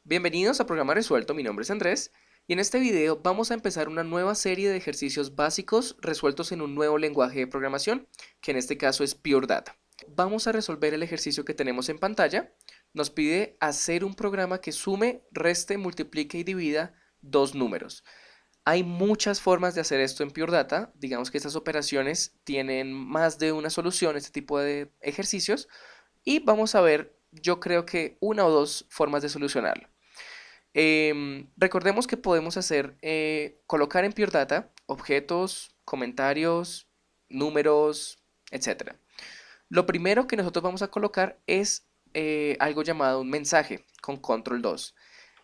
Bienvenidos a Programa Resuelto, mi nombre es Andrés y en este video vamos a empezar una nueva serie de ejercicios básicos resueltos en un nuevo lenguaje de programación, que en este caso es Pure Data. Vamos a resolver el ejercicio que tenemos en pantalla. Nos pide hacer un programa que sume, reste, multiplique y divida dos números. Hay muchas formas de hacer esto en Pure Data. Digamos que estas operaciones tienen más de una solución, este tipo de ejercicios, y vamos a ver, yo creo que una o dos formas de solucionarlo. Recordemos que podemos hacer, colocar en Pure Data objetos, comentarios, números, etcétera. Lo primero que nosotros vamos a colocar es algo llamado un mensaje con control 2.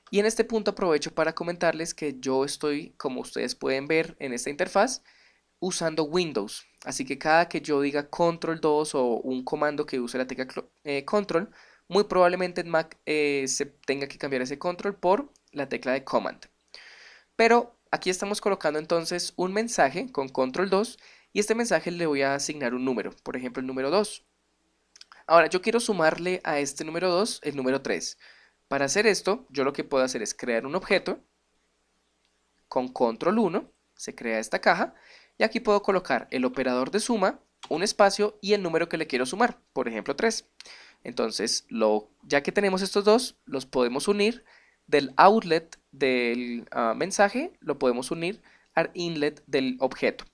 Y en este punto aprovecho para comentarles que yo estoy, como ustedes pueden ver en esta interfaz, usando Windows. Así que cada que yo diga control 2 o un comando que use la tecla control, muy probablemente en Mac se tenga que cambiar ese control por la tecla de command. Pero aquí estamos colocando entonces un mensaje con control 2 y este mensaje le voy a asignar un número, por ejemplo el número 2. Ahora yo quiero sumarle a este número 2 el número 3. Para hacer esto, yo lo que puedo hacer es crear un objeto con control 1, se crea esta caja, y aquí puedo colocar el operador de suma, un espacio y el número que le quiero sumar, por ejemplo 3. Entonces, ya que tenemos estos dos, los podemos unir del outlet del mensaje, lo podemos unir al inlet del objeto.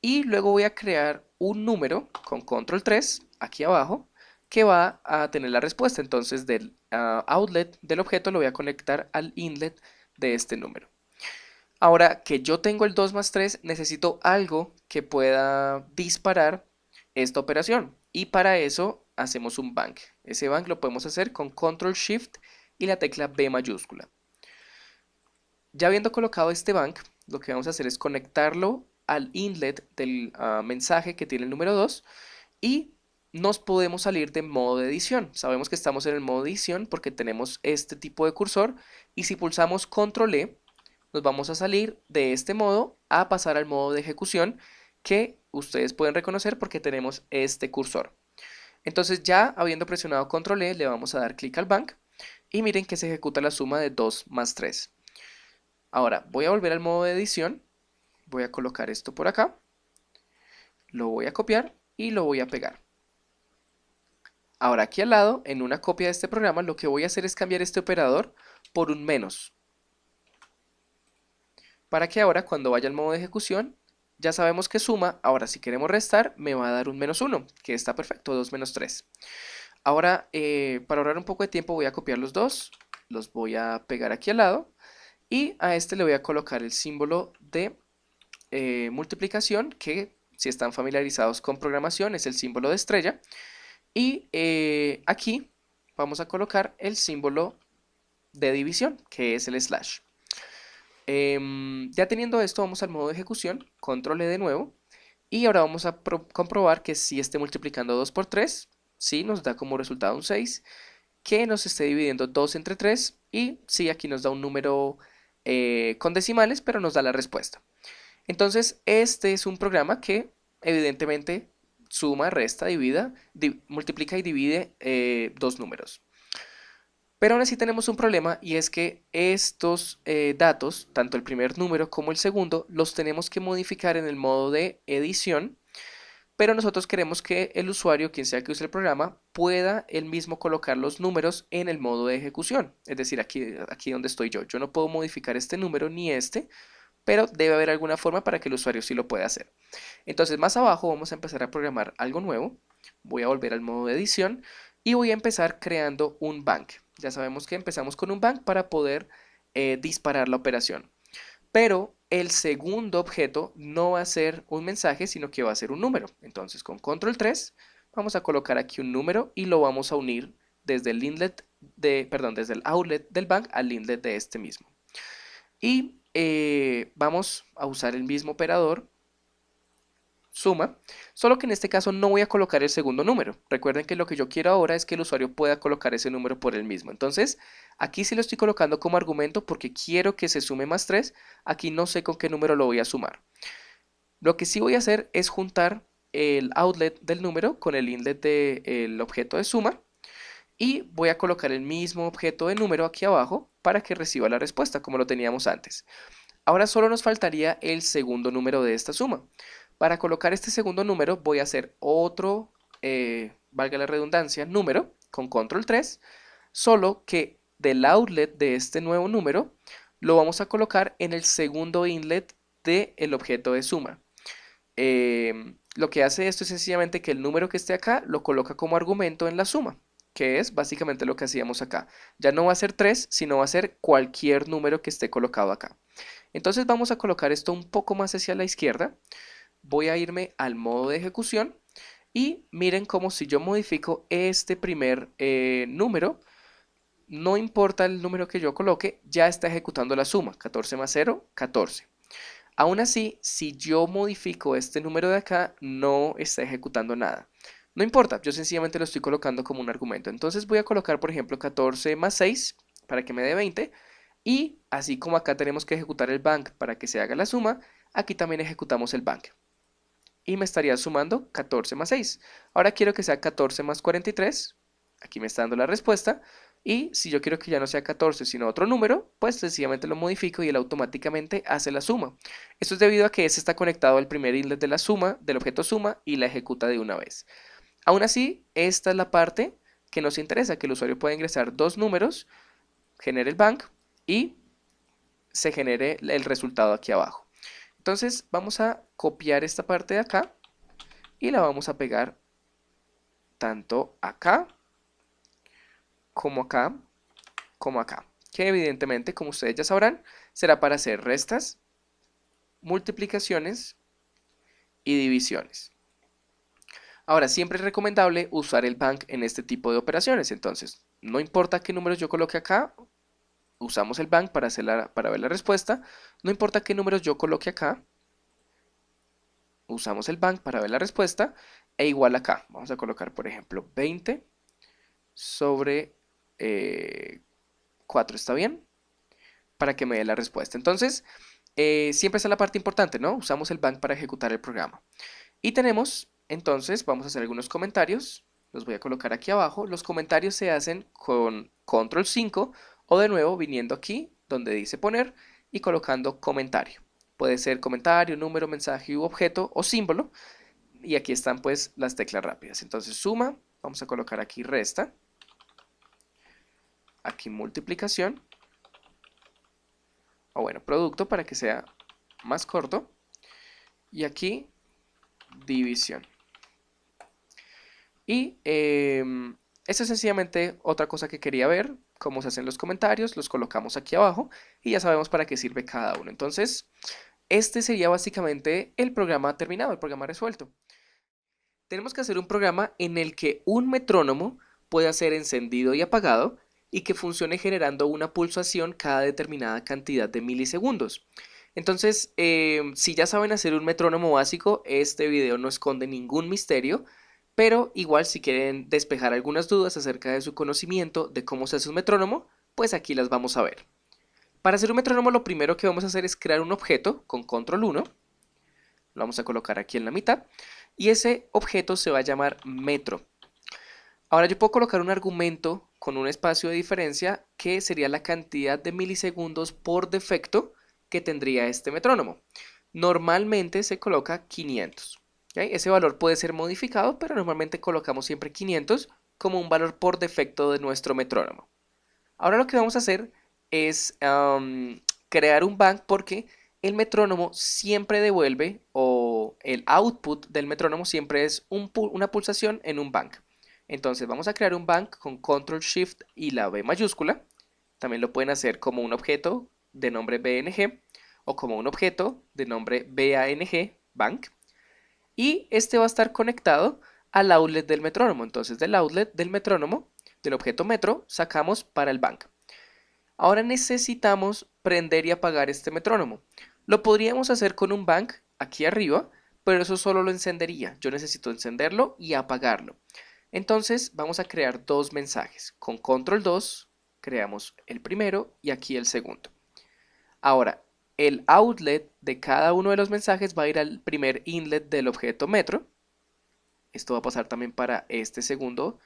Y luego voy a crear un número con control 3 aquí abajo que va a tener la respuesta. Entonces, del outlet del objeto lo voy a conectar al inlet de este número. Ahora que yo tengo el 2 más 3, necesito algo que pueda disparar esta operación. Y para eso hacemos un bank. Ese bank lo podemos hacer con Control Shift y la tecla B mayúscula. Ya habiendo colocado este bank, lo que vamos a hacer es conectarlo al inlet del mensaje que tiene el número 2 y nos podemos salir de modo de edición. Sabemos que estamos en el modo de edición porque tenemos este tipo de cursor y si pulsamos Control E, nos vamos a salir de este modo a pasar al modo de ejecución que ustedes pueden reconocer porque tenemos este cursor. Entonces ya habiendo presionado Control E le vamos a dar clic al bank y miren que se ejecuta la suma de 2 más 3. Ahora voy a volver al modo de edición, voy a colocar esto por acá, lo voy a copiar y lo voy a pegar. Ahora aquí al lado, en una copia de este programa, lo que voy a hacer es cambiar este operador por un menos, para que ahora cuando vaya al modo de ejecución, ya sabemos que suma. Ahora si queremos restar, me va a dar un menos 1, que está perfecto, 2 menos 3. Ahora, para ahorrar un poco de tiempo, voy a copiar los dos, los voy a pegar aquí al lado, y a este le voy a colocar el símbolo de multiplicación, que si están familiarizados con programación es el símbolo de estrella, y aquí vamos a colocar el símbolo de división, que es el slash. Ya teniendo esto, vamos al modo de ejecución, control E de nuevo, y ahora vamos a comprobar que si esté multiplicando 2 por 3, sí, nos da como resultado un 6, que nos esté dividiendo 2 entre 3, y sí, aquí nos da un número con decimales, pero nos da la respuesta. Entonces, este es un programa que evidentemente suma, resta, multiplica y divide dos números. Pero aún así tenemos un problema y es que estos datos, tanto el primer número como el segundo, los tenemos que modificar en el modo de edición, pero nosotros queremos que el usuario, quien sea que use el programa, pueda él mismo colocar los números en el modo de ejecución. Es decir, aquí donde estoy yo. Yo no puedo modificar este número ni este, pero debe haber alguna forma para que el usuario sí lo pueda hacer. Entonces más abajo vamos a empezar a programar algo nuevo. Voy a volver al modo de edición y voy a empezar creando un bank. Ya sabemos que empezamos con un bank para poder disparar la operación. Pero el segundo objeto no va a ser un mensaje, sino que va a ser un número. Entonces con control 3 vamos a colocar aquí un número y lo vamos a unir desde el inlet desde el outlet del bank al inlet de este mismo. Y vamos a usar el mismo operador suma, solo que en este caso no voy a colocar el segundo número. Recuerden que lo que yo quiero ahora es que el usuario pueda colocar ese número por él mismo. Entonces, aquí sí lo estoy colocando como argumento porque quiero que se sume más 3. Aquí no sé con qué número lo voy a sumar. Lo que sí voy a hacer es juntar el outlet del número con el inlet del objeto de suma. y voy a colocar el mismo objeto de número aquí abajo para que reciba la respuesta como lo teníamos antes. Ahora solo nos faltaría el segundo número de esta suma. Para colocar este segundo número voy a hacer otro, valga la redundancia, número con control 3, solo que del outlet de este nuevo número lo vamos a colocar en el segundo inlet del objeto de suma. Lo que hace esto es sencillamente que el número que esté acá lo coloca como argumento en la suma, que es básicamente lo que hacíamos acá. Ya no va a ser 3, sino va a ser cualquier número que esté colocado acá. Entonces vamos a colocar esto un poco más hacia la izquierda. Voy a irme al modo de ejecución y miren cómo si yo modifico este primer número, no importa el número que yo coloque, ya está ejecutando la suma. 14 más 0, 14. Aún así, si yo modifico este número de acá, no está ejecutando nada. No importa, yo sencillamente lo estoy colocando como un argumento. Entonces voy a colocar, por ejemplo, 14 más 6 para que me dé 20. Y así como acá tenemos que ejecutar el bank para que se haga la suma, aquí también ejecutamos el bank. Y me estaría sumando 14 más 6. Ahora quiero que sea 14 más 43. Aquí me está dando la respuesta. Y si yo quiero que ya no sea 14 sino otro número, pues sencillamente lo modifico y él automáticamente hace la suma. Esto es debido a que ese está conectado al primer inlet de la suma, del objeto suma, y la ejecuta de una vez. Aún así, esta es la parte que nos interesa, que el usuario pueda ingresar dos números, genere el bank y se genere el resultado aquí abajo. Entonces vamos a copiar esta parte de acá y la vamos a pegar tanto acá como acá como acá, que evidentemente, como ustedes ya sabrán, será para hacer restas, multiplicaciones y divisiones. Ahora, siempre es recomendable usar el bank en este tipo de operaciones, entonces, no importa qué números yo coloque acá, usamos el bank para ver la respuesta, no importa qué números yo coloque acá, usamos el bank para ver la respuesta, e igual acá, vamos a colocar por ejemplo 20 sobre 4, ¿está bien? Para que me dé la respuesta. Entonces, siempre está la parte importante, ¿no? Usamos el bank para ejecutar el programa. Y tenemos, entonces, vamos a hacer algunos comentarios. Los voy a colocar aquí abajo. Los comentarios se hacen con control 5 o de nuevo viniendo aquí donde dice poner y colocando comentario. Puede ser comentario, número, mensaje u objeto o símbolo. Y aquí están pues las teclas rápidas. Entonces suma, vamos a colocar aquí resta, aquí multiplicación, o bueno, producto para que sea más corto, y aquí división. Y esa es sencillamente otra cosa que quería ver, cómo se hacen los comentarios, los colocamos aquí abajo y ya sabemos para qué sirve cada uno. Entonces, este sería básicamente el programa terminado, el programa resuelto. Tenemos que hacer un programa en el que un metrónomo pueda ser encendido y apagado y que funcione generando una pulsación cada determinada cantidad de milisegundos. Entonces, si ya saben hacer un metrónomo básico, este video no esconde ningún misterio, pero igual si quieren despejar algunas dudas acerca de su conocimiento de cómo se hace un metrónomo, pues aquí las vamos a ver. Para hacer un metrónomo lo primero que vamos a hacer es crear un objeto con control 1, lo vamos a colocar aquí en la mitad, y ese objeto se va a llamar metro. Ahora yo puedo colocar un argumento con un espacio de diferencia que sería la cantidad de milisegundos por defecto que tendría este metrónomo. Normalmente se coloca 500. ¿Okay? Ese valor puede ser modificado, pero normalmente colocamos siempre 500 como un valor por defecto de nuestro metrónomo. Ahora lo que vamos a hacer es crear un bank porque el metrónomo siempre devuelve, o el output del metrónomo siempre es una pulsación en un bank. Entonces vamos a crear un bank con control shift y la B mayúscula. También lo pueden hacer como un objeto de nombre BNG o como un objeto de nombre BANG, bank. Y este va a estar conectado al outlet del metrónomo. Entonces del outlet del metrónomo, del objeto metro, sacamos para el bank. Ahora necesitamos prender y apagar este metrónomo. Lo podríamos hacer con un bank aquí arriba, pero eso solo lo encendería. Yo necesito encenderlo y apagarlo. Entonces vamos a crear dos mensajes. Con control 2 creamos el primero y aquí el segundo. Ahora, el outlet de cada uno de los mensajes va a ir al primer inlet del objeto metro. Esto va a pasar también para este segundo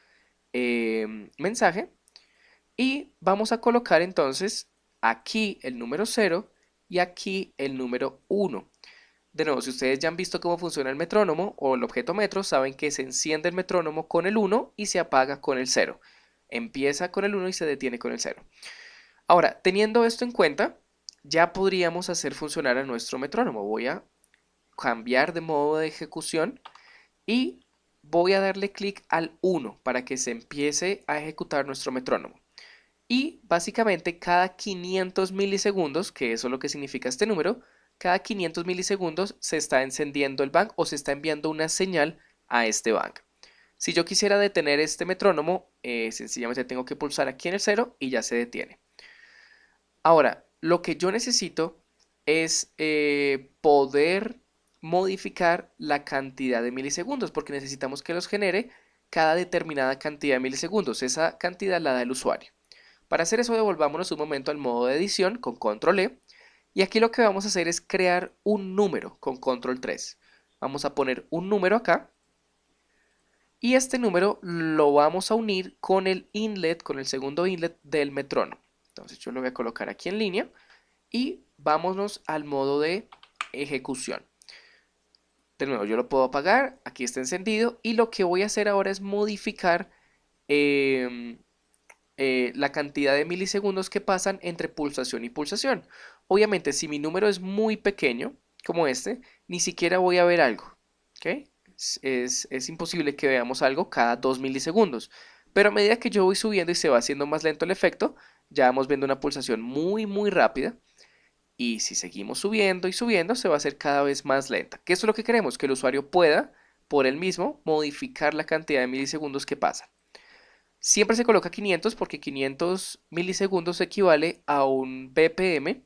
mensaje y vamos a colocar entonces aquí el número 0 y aquí el número 1. De nuevo, si ustedes ya han visto cómo funciona el metrónomo o el objeto metro, saben que se enciende el metrónomo con el 1 y se apaga con el 0. Empieza con el 1 y se detiene con el 0. Ahora, teniendo esto en cuenta, ya podríamos hacer funcionar a nuestro metrónomo. Voy a cambiar de modo de ejecución y voy a darle clic al 1 para que se empiece a ejecutar nuestro metrónomo. Y básicamente cada 500 milisegundos, que eso es lo que significa este número, cada 500 milisegundos se está encendiendo el bank o se está enviando una señal a este bank. Si yo quisiera detener este metrónomo, sencillamente tengo que pulsar aquí en el 0 y ya se detiene. Ahora, lo que yo necesito es poder modificar la cantidad de milisegundos, porque necesitamos que los genere cada determinada cantidad de milisegundos. Esa cantidad la da el usuario. Para hacer eso, devolvámonos un momento al modo de edición con control E. Y aquí lo que vamos a hacer es crear un número con control 3. Vamos a poner un número acá. Y este número lo vamos a unir con el inlet, con el segundo inlet del metrónomo. Entonces yo lo voy a colocar aquí en línea y vámonos al modo de ejecución. De nuevo, yo lo puedo apagar, aquí está encendido y lo que voy a hacer ahora es modificar la cantidad de milisegundos que pasan entre pulsación y pulsación. Obviamente, si mi número es muy pequeño, como este, ni siquiera voy a ver algo. ¿Okay? Es imposible que veamos algo cada 2 milisegundos. Pero a medida que yo voy subiendo y se va haciendo más lento el efecto, ya vamos viendo una pulsación muy rápida. Y si seguimos subiendo y subiendo, se va a hacer cada vez más lenta. Que eso es lo que queremos, que el usuario pueda, por él mismo, modificar la cantidad de milisegundos que pasan. Siempre se coloca 500 porque 500 milisegundos equivale a un BPM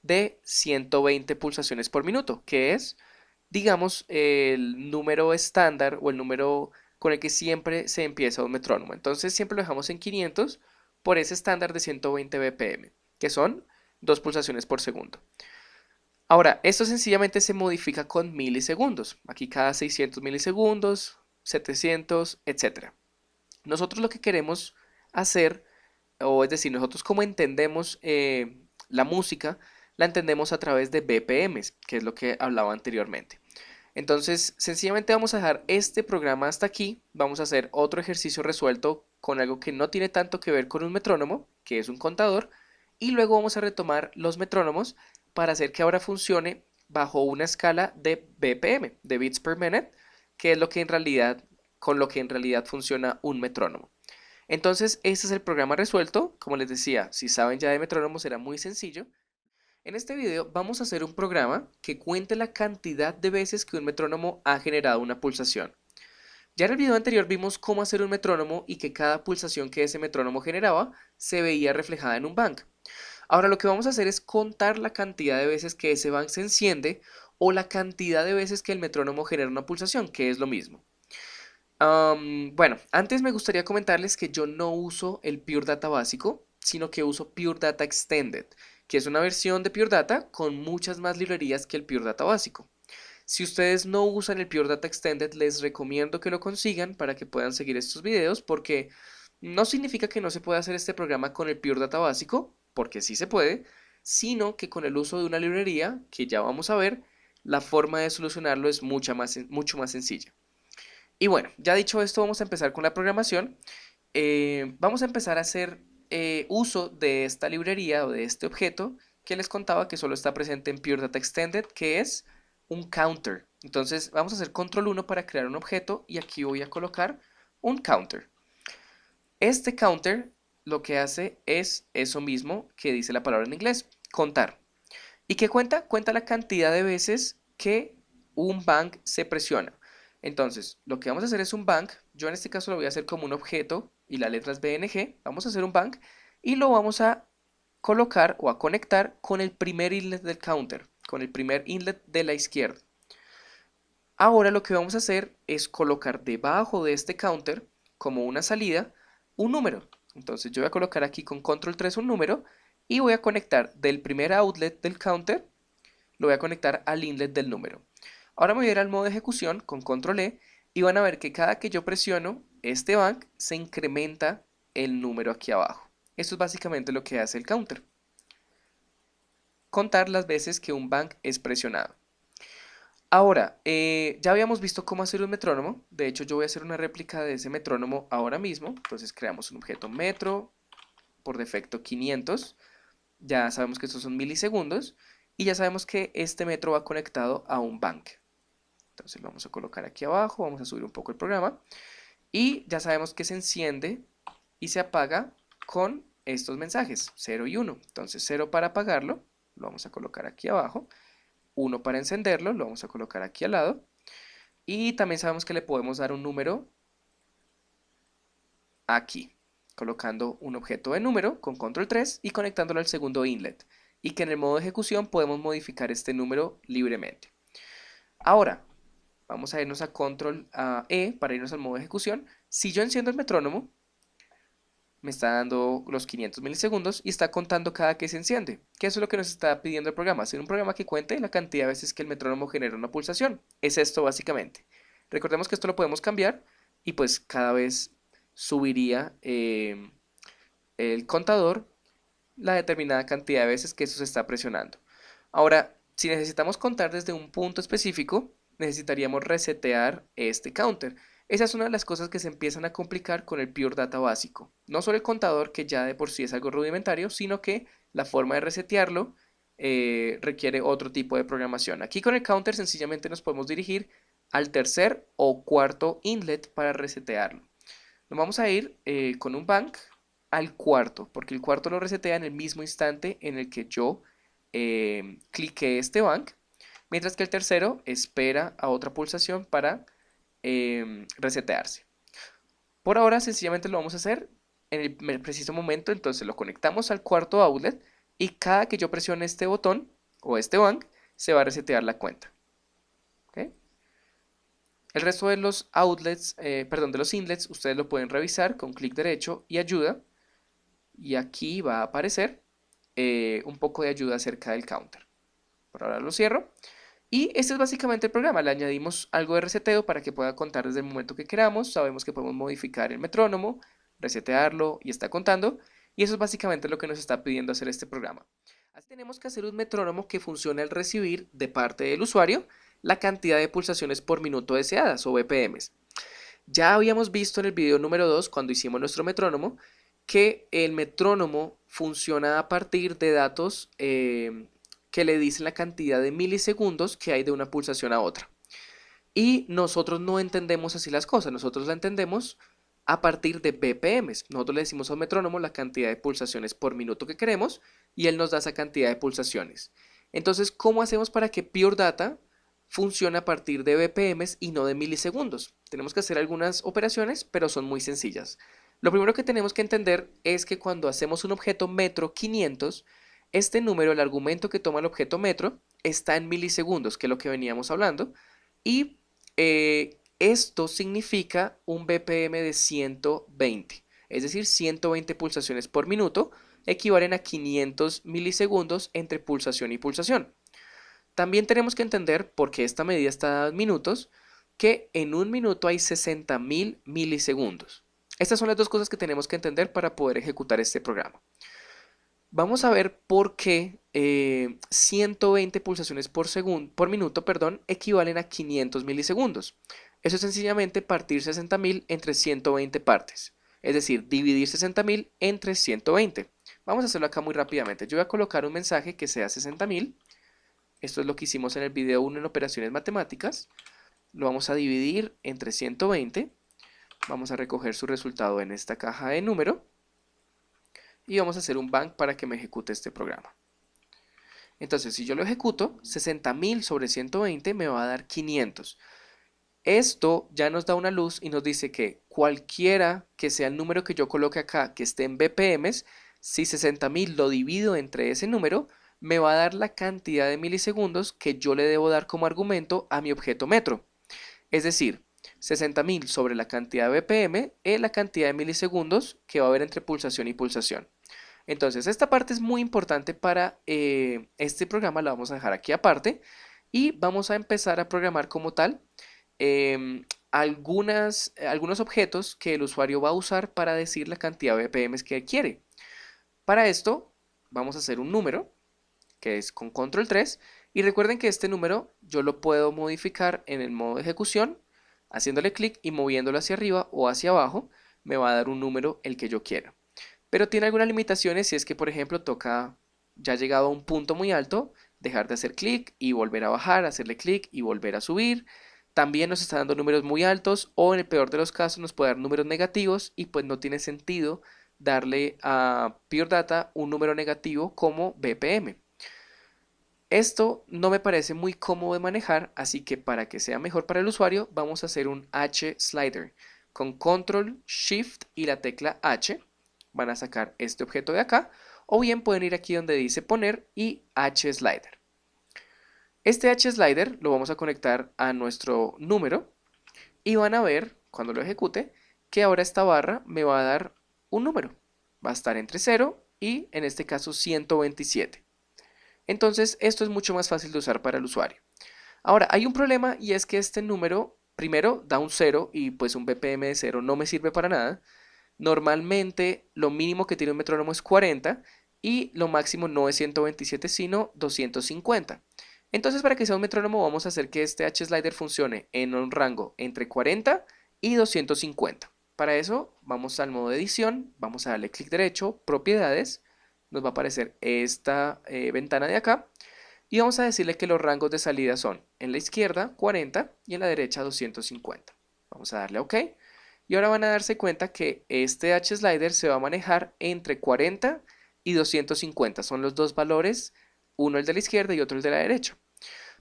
de 120 pulsaciones por minuto, que es, digamos, el número estándar o el número con el que siempre se empieza un metrónomo. Entonces siempre lo dejamos en 500 por ese estándar de 120 BPM, que son 2 pulsaciones por segundo. Ahora, esto sencillamente se modifica con milisegundos. Aquí cada 600 milisegundos, 700, etc. Nosotros lo que queremos hacer, o es decir, nosotros como entendemos la música, la entendemos a través de BPMs, que es lo que hablaba anteriormente. Entonces, sencillamente vamos a dejar este programa hasta aquí. Vamos a hacer otro ejercicio resuelto con algo que no tiene tanto que ver con un metrónomo, que es un contador, y luego vamos a retomar los metrónomos para hacer que ahora funcione bajo una escala de BPM, de beats per minute, que es lo que en realidad, con lo que en realidad funciona un metrónomo. Entonces, este es el programa resuelto. Como les decía, si saben ya de metrónomos será muy sencillo. En este video vamos a hacer un programa que cuente la cantidad de veces que un metrónomo ha generado una pulsación. Ya en el video anterior vimos cómo hacer un metrónomo y que cada pulsación que ese metrónomo generaba se veía reflejada en un bank. Ahora lo que vamos a hacer es contar la cantidad de veces que ese bank se enciende o la cantidad de veces que el metrónomo genera una pulsación, que es lo mismo. Bueno, antes me gustaría comentarles que yo no uso el Pure Data básico, sino que uso Pure Data Extended, que es una versión de Pure Data con muchas más librerías que el Pure Data básico. Si ustedes no usan el Pure Data Extended, les recomiendo que lo consigan para que puedan seguir estos videos, porque no significa que no se pueda hacer este programa con el Pure Data básico, porque sí se puede, sino que con el uso de una librería, que ya vamos a ver, la forma de solucionarlo es mucho más sencilla. Y bueno, ya dicho esto, vamos a empezar con la programación. Vamos a empezar a hacer uso de esta librería o de este objeto que les contaba que solo está presente en Pure Data Extended, que es un counter. Entonces vamos a hacer control 1 para crear un objeto y aquí voy a colocar un counter. Este counter lo que hace es eso mismo que dice la palabra en inglés, contar. ¿Y qué cuenta? Cuenta la cantidad de veces que un bank se presiona. Entonces, lo que vamos a hacer es un bank. Yo en este caso lo voy a hacer como un objeto y la letra es BNG. Vamos a hacer un bank y lo vamos a colocar o a conectar con el primer inlet del counter, con el primer inlet de la izquierda. Ahora lo que vamos a hacer es colocar debajo de este counter, como una salida, un número. Entonces yo voy a colocar aquí con control 3 un número y voy a conectar del primer outlet del counter, lo voy a conectar al inlet del número. Ahora me voy a ir al modo de ejecución con control E y van a ver que cada que yo presiono este bank, se incrementa el número aquí abajo. Esto es básicamente lo que hace el counter. Contar las veces que un bank es presionado. Ahora, ya habíamos visto cómo hacer un metrónomo. De hecho, yo voy a hacer una réplica de ese metrónomo ahora mismo. Entonces creamos un objeto metro, por defecto 500. Ya sabemos que estos son milisegundos. Y ya sabemos que este metro va conectado a un bank. Entonces lo vamos a colocar aquí abajo. Vamos a subir un poco el programa. Y ya sabemos que se enciende y se apaga con estos mensajes, 0 y 1. Entonces 0 para apagarlo, lo vamos a colocar aquí abajo. 1 para encenderlo, lo vamos a colocar aquí al lado. Y también sabemos que le podemos dar un número aquí, colocando un objeto de número con control 3 y conectándolo al segundo inlet. Y que en el modo de ejecución podemos modificar este número libremente. Ahora, vamos a irnos a control E para irnos al modo de ejecución. Si yo enciendo el metrónomo, me está dando los 500 milisegundos y está contando cada que se enciende. Que eso es lo que nos está pidiendo el programa, hacer un programa que cuente la cantidad de veces que el metrónomo genera una pulsación. Es esto básicamente. Recordemos que esto lo podemos cambiar y pues cada vez subiría el contador la determinada cantidad de veces que eso se está presionando. Ahora, si necesitamos contar desde un punto específico, necesitaríamos resetear este counter. Esa es una de las cosas que se empiezan a complicar con el Pure Data básico. No solo el contador, que ya de por sí es algo rudimentario, sino que la forma de resetearlo requiere otro tipo de programación. Aquí con el counter sencillamente nos podemos dirigir al tercer o cuarto inlet para resetearlo. Nos vamos a ir con un bank al cuarto, porque el cuarto lo resetea en el mismo instante en el que yo cliqué este bank, mientras que el tercero espera a otra pulsación para resetearse. Por ahora sencillamente lo vamos a hacer en el preciso momento, entonces lo conectamos al cuarto outlet y cada que yo presione este botón o este bank se va a resetear la cuenta. ¿Okay? El resto de los outlets, perdón, de los inlets, ustedes lo pueden revisar con clic derecho y ayuda. Y aquí va a aparecer un poco de ayuda acerca del counter. Por ahora lo cierro. Y este es básicamente el programa. Le añadimos algo de reseteo para que pueda contar desde el momento que queramos. Sabemos que podemos modificar el metrónomo, resetearlo y está contando. Y eso es básicamente lo que nos está pidiendo hacer este programa. Así tenemos que hacer un metrónomo que funcione al recibir de parte del usuario la cantidad de pulsaciones por minuto deseadas o BPMs. Ya habíamos visto en el video número 2, cuando hicimos nuestro metrónomo, que el metrónomo funciona a partir de datos que le dicen la cantidad de milisegundos que hay de una pulsación a otra. Y nosotros no entendemos así las cosas, nosotros la entendemos a partir de BPMs. Nosotros le decimos al metrónomo la cantidad de pulsaciones por minuto que queremos y él nos da esa cantidad de pulsaciones. Entonces, ¿cómo hacemos para que Pure Data funcione a partir de BPMs y no de milisegundos? Tenemos que hacer algunas operaciones, pero son muy sencillas. Lo primero que tenemos que entender es que cuando hacemos un objeto metro 500, este número, el argumento que toma el objeto metro, está en milisegundos, que es lo que veníamos hablando, y esto significa un BPM de 120, es decir, 120 pulsaciones por minuto, equivalen a 500 milisegundos entre pulsación y pulsación. También tenemos que entender, porque esta medida está dada en minutos, que en un minuto hay 60.000 milisegundos. Estas son las dos cosas que tenemos que entender para poder ejecutar este programa. Vamos a ver por qué 120 pulsaciones por minuto, equivalen a 500 milisegundos. Eso es sencillamente partir 60.000 entre 120 partes. Es decir, dividir 60.000 entre 120. Vamos a hacerlo acá muy rápidamente. Yo voy a colocar un mensaje que sea 60.000. Esto es lo que hicimos en el video 1 en operaciones matemáticas. Lo vamos a dividir entre 120. Vamos a recoger su resultado en esta caja de número. Y vamos a hacer un bank para que me ejecute este programa. Entonces, si yo lo ejecuto, 60.000 sobre 120 me va a dar 500. Esto ya nos da una luz y nos dice que cualquiera que sea el número que yo coloque acá, que esté en BPMs, si 60.000 lo divido entre ese número, me va a dar la cantidad de milisegundos que yo le debo dar como argumento a mi objeto metro. Es decir, 60.000 sobre la cantidad de BPM es la cantidad de milisegundos que va a haber entre pulsación y pulsación. Entonces, esta parte es muy importante para este programa, la vamos a dejar aquí aparte y vamos a empezar a programar como tal algunos objetos que el usuario va a usar para decir la cantidad de BPMs que quiere. Para esto vamos a hacer un número que es con control 3 y recuerden que este número yo lo puedo modificar en el modo de ejecución haciéndole clic y moviéndolo hacia arriba o hacia abajo me va a dar un número el que yo quiera. Pero tiene algunas limitaciones si es que por ejemplo toca ya llegado a un punto muy alto dejar de hacer clic y volver a bajar, hacerle clic y volver a subir. También nos está dando números muy altos o en el peor de los casos nos puede dar números negativos y pues no tiene sentido darle a Pure Data un número negativo como BPM. Esto no me parece muy cómodo de manejar, así que para que sea mejor para el usuario vamos a hacer un H slider. Con control, shift y la tecla H van a sacar este objeto de acá o bien pueden ir aquí donde dice poner y H slider. Este H slider lo vamos a conectar a nuestro número y van a ver cuando lo ejecute que ahora esta barra me va a dar un número. Va a estar entre 0 y en este caso 127. Entonces esto es mucho más fácil de usar para el usuario. Ahora hay un problema y es que este número primero da un 0 y pues un BPM de 0 no me sirve para nada. Normalmente lo mínimo que tiene un metrónomo es 40 y lo máximo no es 127 sino 250. Entonces para que sea un metrónomo vamos a hacer que este H slider funcione en un rango entre 40 y 250. Para eso vamos al modo de edición, vamos a darle clic derecho, propiedades, nos va a aparecer esta ventana de acá y vamos a decirle que los rangos de salida son en la izquierda 40 y en la derecha 250. Vamos a darle a OK y ahora van a darse cuenta que este H slider se va a manejar entre 40 y 250. Son los dos valores, uno el de la izquierda y otro el de la derecha.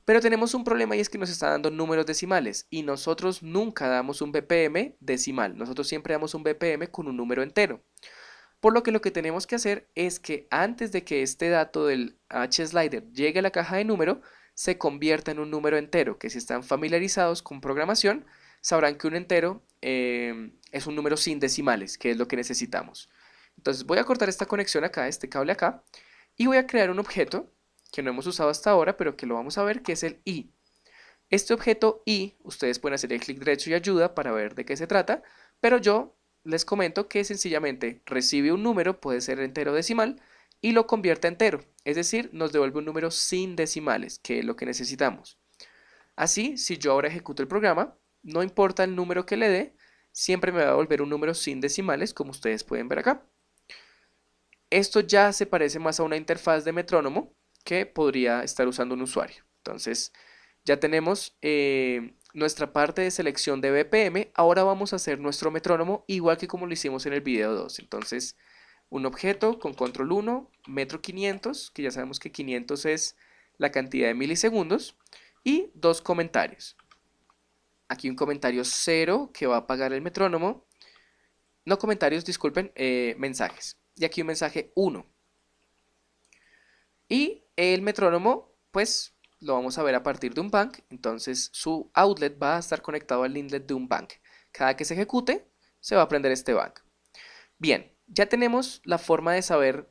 Pero tenemos un problema y es que nos está dando números decimales y nosotros nunca damos un BPM decimal. Nosotros siempre damos un BPM con un número entero. Por lo que tenemos que hacer es que antes de que este dato del H slider llegue a la caja de número, se convierta en un número entero, que si están familiarizados con programación, sabrán que un entero es un número sin decimales, que es lo que necesitamos. Entonces voy a cortar esta conexión acá, este cable acá, y voy a crear un objeto que no hemos usado hasta ahora, pero que lo vamos a ver, que es el i. Este objeto i, ustedes pueden hacer el clic derecho y ayuda para ver de qué se trata, pero yo les comento que sencillamente recibe un número, puede ser entero o decimal, y lo convierte a entero, es decir, nos devuelve un número sin decimales, que es lo que necesitamos. Así, si yo ahora ejecuto el programa, no importa el número que le dé, siempre me va a devolver un número sin decimales, como ustedes pueden ver acá. Esto ya se parece más a una interfaz de metrónomo que podría estar usando un usuario. Entonces, ya tenemos nuestra parte de selección de BPM. Ahora vamos a hacer nuestro metrónomo igual que como lo hicimos en el video 2. Entonces, un objeto con control 1, metro 500, que ya sabemos que 500 es la cantidad de milisegundos, y dos comentarios. Aquí un comentario 0 que va a apagar el metrónomo. No comentarios, disculpen, mensajes. Y aquí un mensaje 1. Y el metrónomo, pues lo vamos a ver a partir de un bank. Entonces su outlet va a estar conectado al inlet de un bank. Cada que se ejecute, se va a prender este bank. Bien, ya tenemos la forma de saber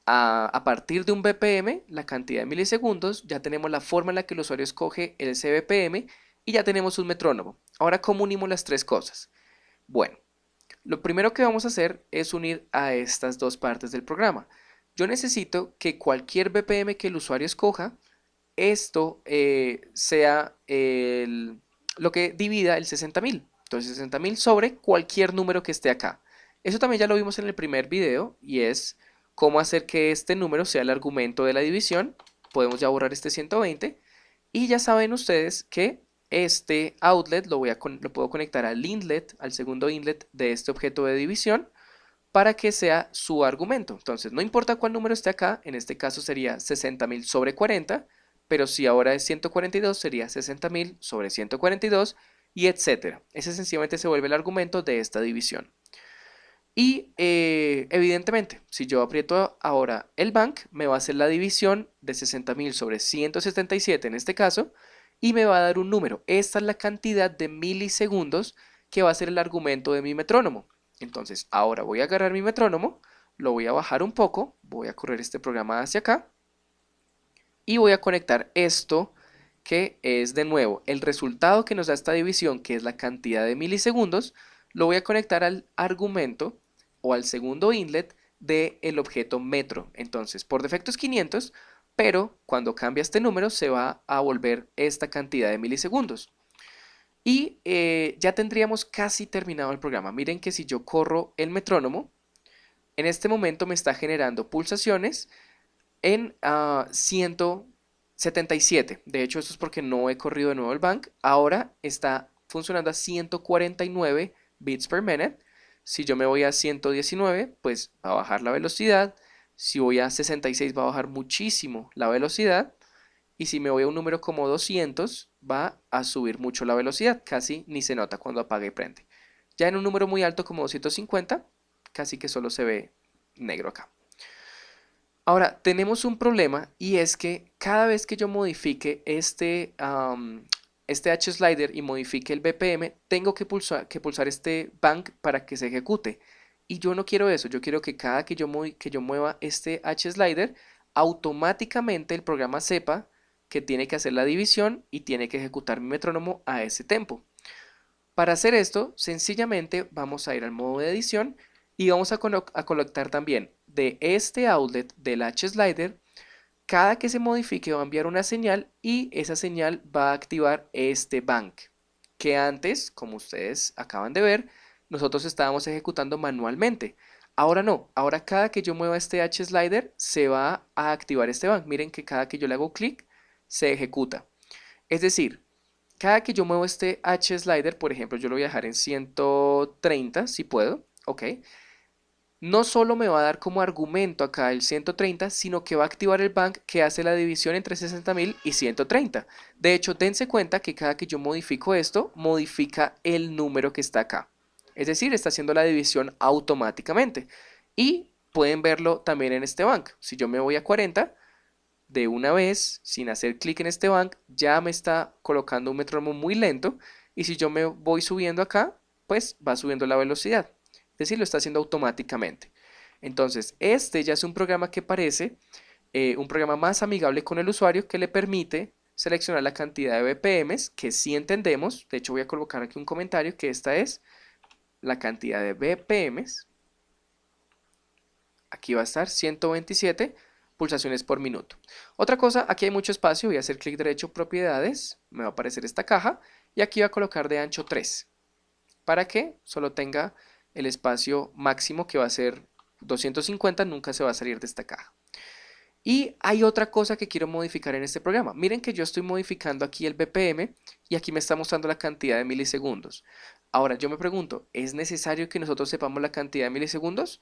a partir de un BPM la cantidad de milisegundos. Ya tenemos la forma en la que el usuario escoge el CBPM y ya tenemos un metrónomo. Ahora, ¿cómo unimos las tres cosas? Bueno, lo primero que vamos a hacer es unir a estas dos partes del programa. Yo necesito que cualquier BPM que el usuario escoja, esto sea lo que divida el 60.000. Entonces 60.000 sobre cualquier número que esté acá. Eso también ya lo vimos en el primer video y es cómo hacer que este número sea el argumento de la división. Podemos ya borrar este 120 y ya saben ustedes que este outlet lo puedo conectar al inlet, al segundo inlet de este objeto de división para que sea su argumento. Entonces, no importa cuál número esté acá, en este caso sería 60.000 sobre 40, pero si ahora es 142 sería 60.000 sobre 142 y etcétera. Ese sencillamente se vuelve el argumento de esta división. Y evidentemente, si yo aprieto ahora el bank, me va a hacer la división de 60.000 sobre 177 en este caso, y me va a dar un número. Esta es la cantidad de milisegundos que va a ser el argumento de mi metrónomo. Entonces, ahora voy a agarrar mi metrónomo, lo voy a bajar un poco, voy a correr este programa hacia acá, y voy a conectar esto que es de nuevo el resultado que nos da esta división, que es la cantidad de milisegundos, lo voy a conectar al argumento o al segundo inlet del objeto metro. Entonces, por defecto es 500, pero cuando cambia este número se va a volver esta cantidad de milisegundos. Y ya tendríamos casi terminado el programa. Miren que si yo corro el metrónomo, en este momento me está generando pulsaciones en 177. De hecho, esto es porque no he corrido de nuevo el bank. Ahora está funcionando a 149 bits per minute. Si yo me voy a 119, pues va a bajar la velocidad. Si voy a 66, va a bajar muchísimo la velocidad. Y si me voy a un número como 200, va a subir mucho la velocidad. Casi ni se nota cuando apaga y prende. Ya en un número muy alto como 250, casi que solo se ve negro acá. Ahora, tenemos un problema y es que cada vez que yo modifique este H-Slider y modifique el BPM, tengo que pulsar este bank para que se ejecute. Y yo no quiero eso, yo quiero que cada que yo mueva este H-Slider, automáticamente el programa sepa que tiene que hacer la división y tiene que ejecutar mi metrónomo a ese tempo. Para hacer esto, sencillamente vamos a ir al modo de edición y vamos a conectar también de este outlet del H-Slider. Cada que se modifique va a enviar una señal y esa señal va a activar este bank, que antes, como ustedes acaban de ver, nosotros estábamos ejecutando manualmente. Ahora no, ahora cada que yo mueva este H-Slider se va a activar este bank. Miren que cada que yo le hago clic, se ejecuta. Es decir, cada que yo muevo este H-Slider, por ejemplo, yo lo voy a dejar en 130, si puedo, ok. No solo me va a dar como argumento acá el 130, sino que va a activar el bank que hace la división entre 60.000 y 130. De hecho, dense cuenta que cada que yo modifico esto, modifica el número que está acá. Es decir, está haciendo la división automáticamente. Y pueden verlo también en este bank. Si yo me voy a 40, de una vez, sin hacer clic en este bank, ya me está colocando un metrónomo muy lento. Y si yo me voy subiendo acá, pues va subiendo la velocidad. Es decir, lo está haciendo automáticamente. Entonces, este ya es un programa que parece un programa más amigable con el usuario, que le permite seleccionar la cantidad de BPMs, que sí entendemos. De hecho, voy a colocar aquí un comentario que esta es la cantidad de BPMs. Aquí va a estar 127 pulsaciones por minuto. Otra cosa, aquí hay mucho espacio. Voy a hacer clic derecho, propiedades. Me va a aparecer esta caja. Y aquí voy a colocar de ancho 3. Para que solo tenga el espacio máximo, que va a ser 250, nunca se va a salir de esta caja. Y hay otra cosa que quiero modificar en este programa. Miren que yo estoy modificando aquí el BPM y aquí me está mostrando la cantidad de milisegundos. Ahora yo me pregunto, ¿es necesario que nosotros sepamos la cantidad de milisegundos?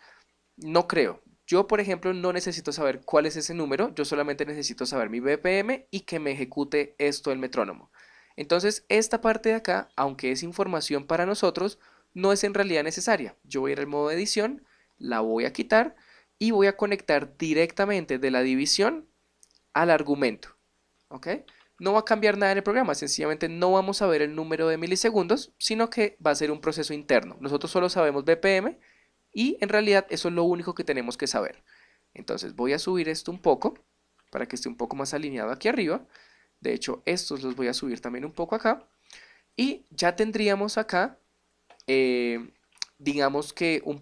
No creo. Yo, por ejemplo, no necesito saber cuál es ese número, yo solamente necesito saber mi BPM y que me ejecute esto el metrónomo. Entonces, esta parte de acá, aunque es información para nosotros, no es en realidad necesaria. Yo voy a ir al modo de edición, la voy a quitar y voy a conectar directamente de la división al argumento. ¿Ok? No va a cambiar nada en el programa, sencillamente no vamos a ver el número de milisegundos, sino que va a ser un proceso interno. Nosotros solo sabemos BPM y en realidad eso es lo único que tenemos que saber. Entonces voy a subir esto un poco para que esté un poco más alineado aquí arriba. De hecho, estos los voy a subir también un poco acá. Y ya tendríamos acá, digamos que un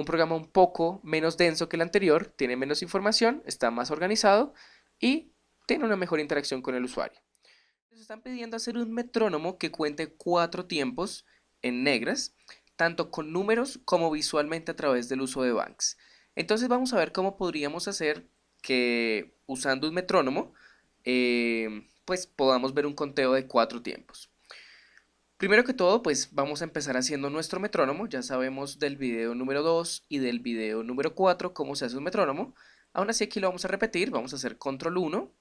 programa un poco menos denso que el anterior, tiene menos información, está más organizado y tiene una mejor interacción con el usuario. Nos están pidiendo hacer un metrónomo que cuente 4 tiempos en negras, tanto con números como visualmente a través del uso de banks. Entonces vamos a ver cómo podríamos hacer que usando un metrónomo, pues podamos ver un conteo de 4 tiempos. Primero que todo, pues vamos a empezar haciendo nuestro metrónomo. Ya sabemos del video número 2 y del video número 4 cómo se hace un metrónomo. Aún así aquí lo vamos a repetir, vamos a hacer control 1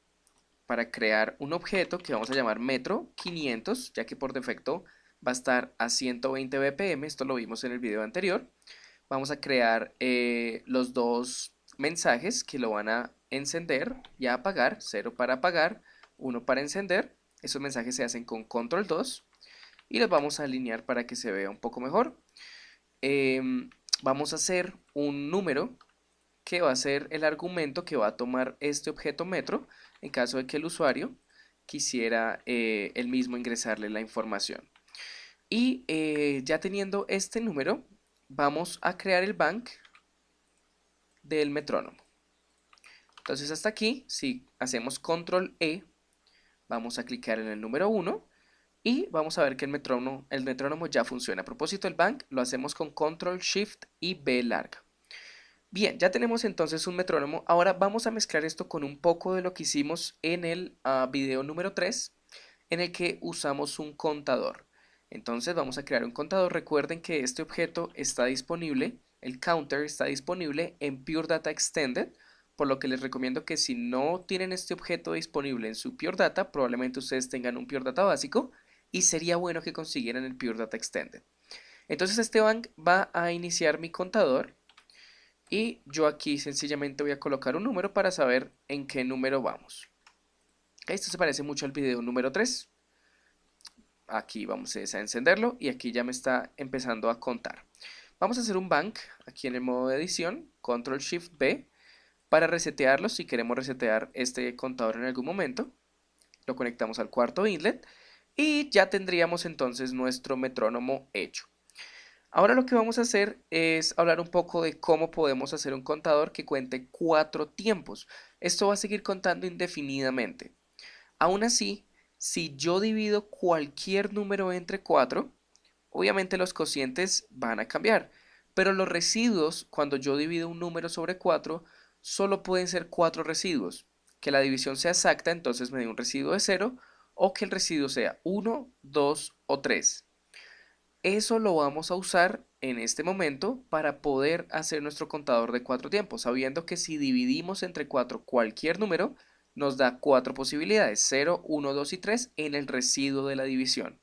para crear un objeto que vamos a llamar metro 500, ya que por defecto va a estar a 120 BPM, esto lo vimos en el video anterior. Vamos a crear los dos mensajes que lo van a encender y a apagar, 0 para apagar, 1 para encender. Esos mensajes se hacen con control 2 y los vamos a alinear para que se vea un poco mejor. Vamos a hacer un número que va a ser el argumento que va a tomar este objeto metro en caso de que el usuario quisiera él mismo ingresarle la información. Y ya teniendo este número, vamos a crear el bank del metrónomo. Entonces hasta aquí, si hacemos control E, vamos a clicar en el número 1 y vamos a ver que el metrónomo ya funciona. A propósito del bank, lo hacemos con control shift y B larga. Bien, ya tenemos entonces un metrónomo. Ahora vamos a mezclar esto con un poco de lo que hicimos en el video número 3, en el que usamos un contador. Entonces vamos a crear un contador. Recuerden que este objeto está disponible, el counter está disponible en Pure Data Extended, por lo que les recomiendo que si no tienen este objeto disponible en su Pure Data, probablemente ustedes tengan un Pure Data básico y sería bueno que consiguieran el Pure Data Extended. Entonces este bank va a iniciar mi contador y yo aquí sencillamente voy a colocar un número para saber en qué número vamos. Esto se parece mucho al video número 3. Aquí vamos a encenderlo y aquí ya me está empezando a contar. Vamos a hacer un bank aquí en el modo de edición, control shift B, para resetearlo si queremos resetear este contador en algún momento. Lo conectamos al cuarto inlet y ya tendríamos entonces nuestro metrónomo hecho. Ahora lo que vamos a hacer es hablar un poco de cómo podemos hacer un contador que cuente 4 tiempos. Esto va a seguir contando indefinidamente. Aún así, si yo divido cualquier número entre 4, obviamente los cocientes van a cambiar, pero los residuos, cuando yo divido un número sobre 4, solo pueden ser 4 residuos. Que la división sea exacta, entonces me dé un residuo de 0, o que el residuo sea 1, 2 o 3. Eso lo vamos a usar en este momento para poder hacer nuestro contador de 4 tiempos, sabiendo que si dividimos entre 4 cualquier número, nos da 4 posibilidades, 0, 1, 2 y 3 en el residuo de la división.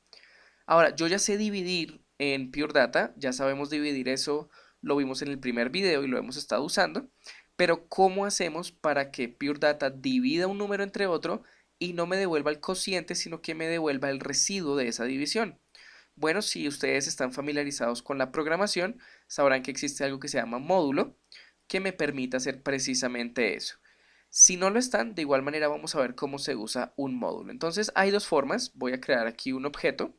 Ahora, yo ya sé dividir en Pure Data, ya sabemos dividir eso, lo vimos en el primer video y lo hemos estado usando, pero ¿cómo hacemos para que Pure Data divida un número entre otro y no me devuelva el cociente, sino que me devuelva el residuo de esa división? Bueno, si ustedes están familiarizados con la programación, sabrán que existe algo que se llama módulo, que me permite hacer precisamente eso. Si no lo están, de igual manera vamos a ver cómo se usa un módulo. Entonces hay dos formas. Voy a crear aquí un objeto,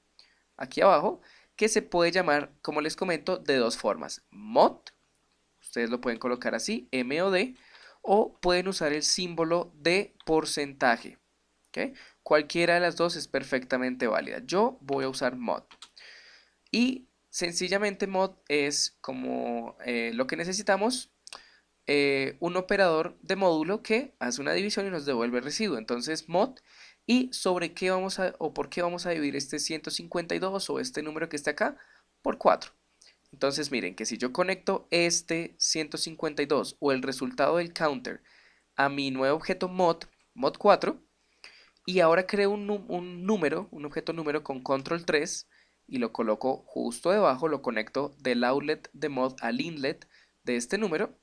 aquí abajo, que se puede llamar, como les comento, de dos formas. Mod, ustedes lo pueden colocar así, MOD, o pueden usar el símbolo de porcentaje. ¿Ok? Cualquiera de las dos es perfectamente válida. Yo voy a usar mod. Y sencillamente mod es como lo que necesitamos, un operador de módulo que hace una división y nos devuelve el residuo. Entonces mod, y sobre qué vamos a, o por qué vamos a dividir este 152 o este número que está acá por 4. Entonces miren que si yo conecto este 152 o el resultado del counter a mi nuevo objeto mod 4, y ahora creo un número, un objeto número con control 3 y lo coloco justo debajo, lo conecto del outlet de mod al inlet de este número.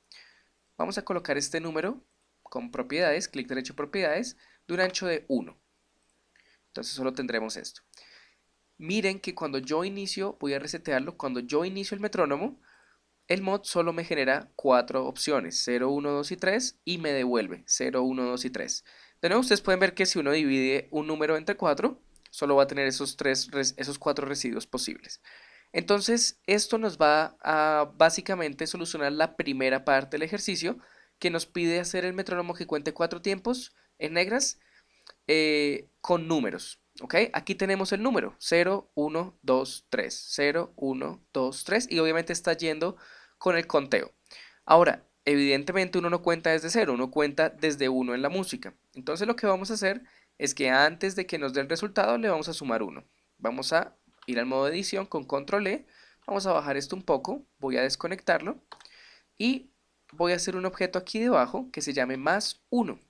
Vamos a colocar este número con propiedades, clic derecho propiedades, de un ancho de 1. Entonces solo tendremos esto. Miren que cuando yo inicio, voy a resetearlo, cuando yo inicio el metrónomo, el mod solo me genera 4 opciones, 0, 1, 2 y 3, y me devuelve 0, 1, 2 y 3. De nuevo, ustedes pueden ver que si uno divide un número entre 4, solo va a tener esos 4 residuos posibles. Entonces, esto nos va a básicamente solucionar la primera parte del ejercicio, que nos pide hacer el metrónomo que cuente 4 tiempos en negras con números. ¿Ok? Aquí tenemos el número 0, 1, 2, 3, 0, 1, 2, 3 y obviamente está yendo con el conteo. Ahora, evidentemente uno no cuenta desde 0, uno cuenta desde 1 en la música. Entonces lo que vamos a hacer es que antes de que nos dé el resultado le vamos a sumar 1. Vamos a ir al modo de edición con control E, vamos a bajar esto un poco, voy a desconectarlo y voy a hacer un objeto aquí debajo que se llame más 1.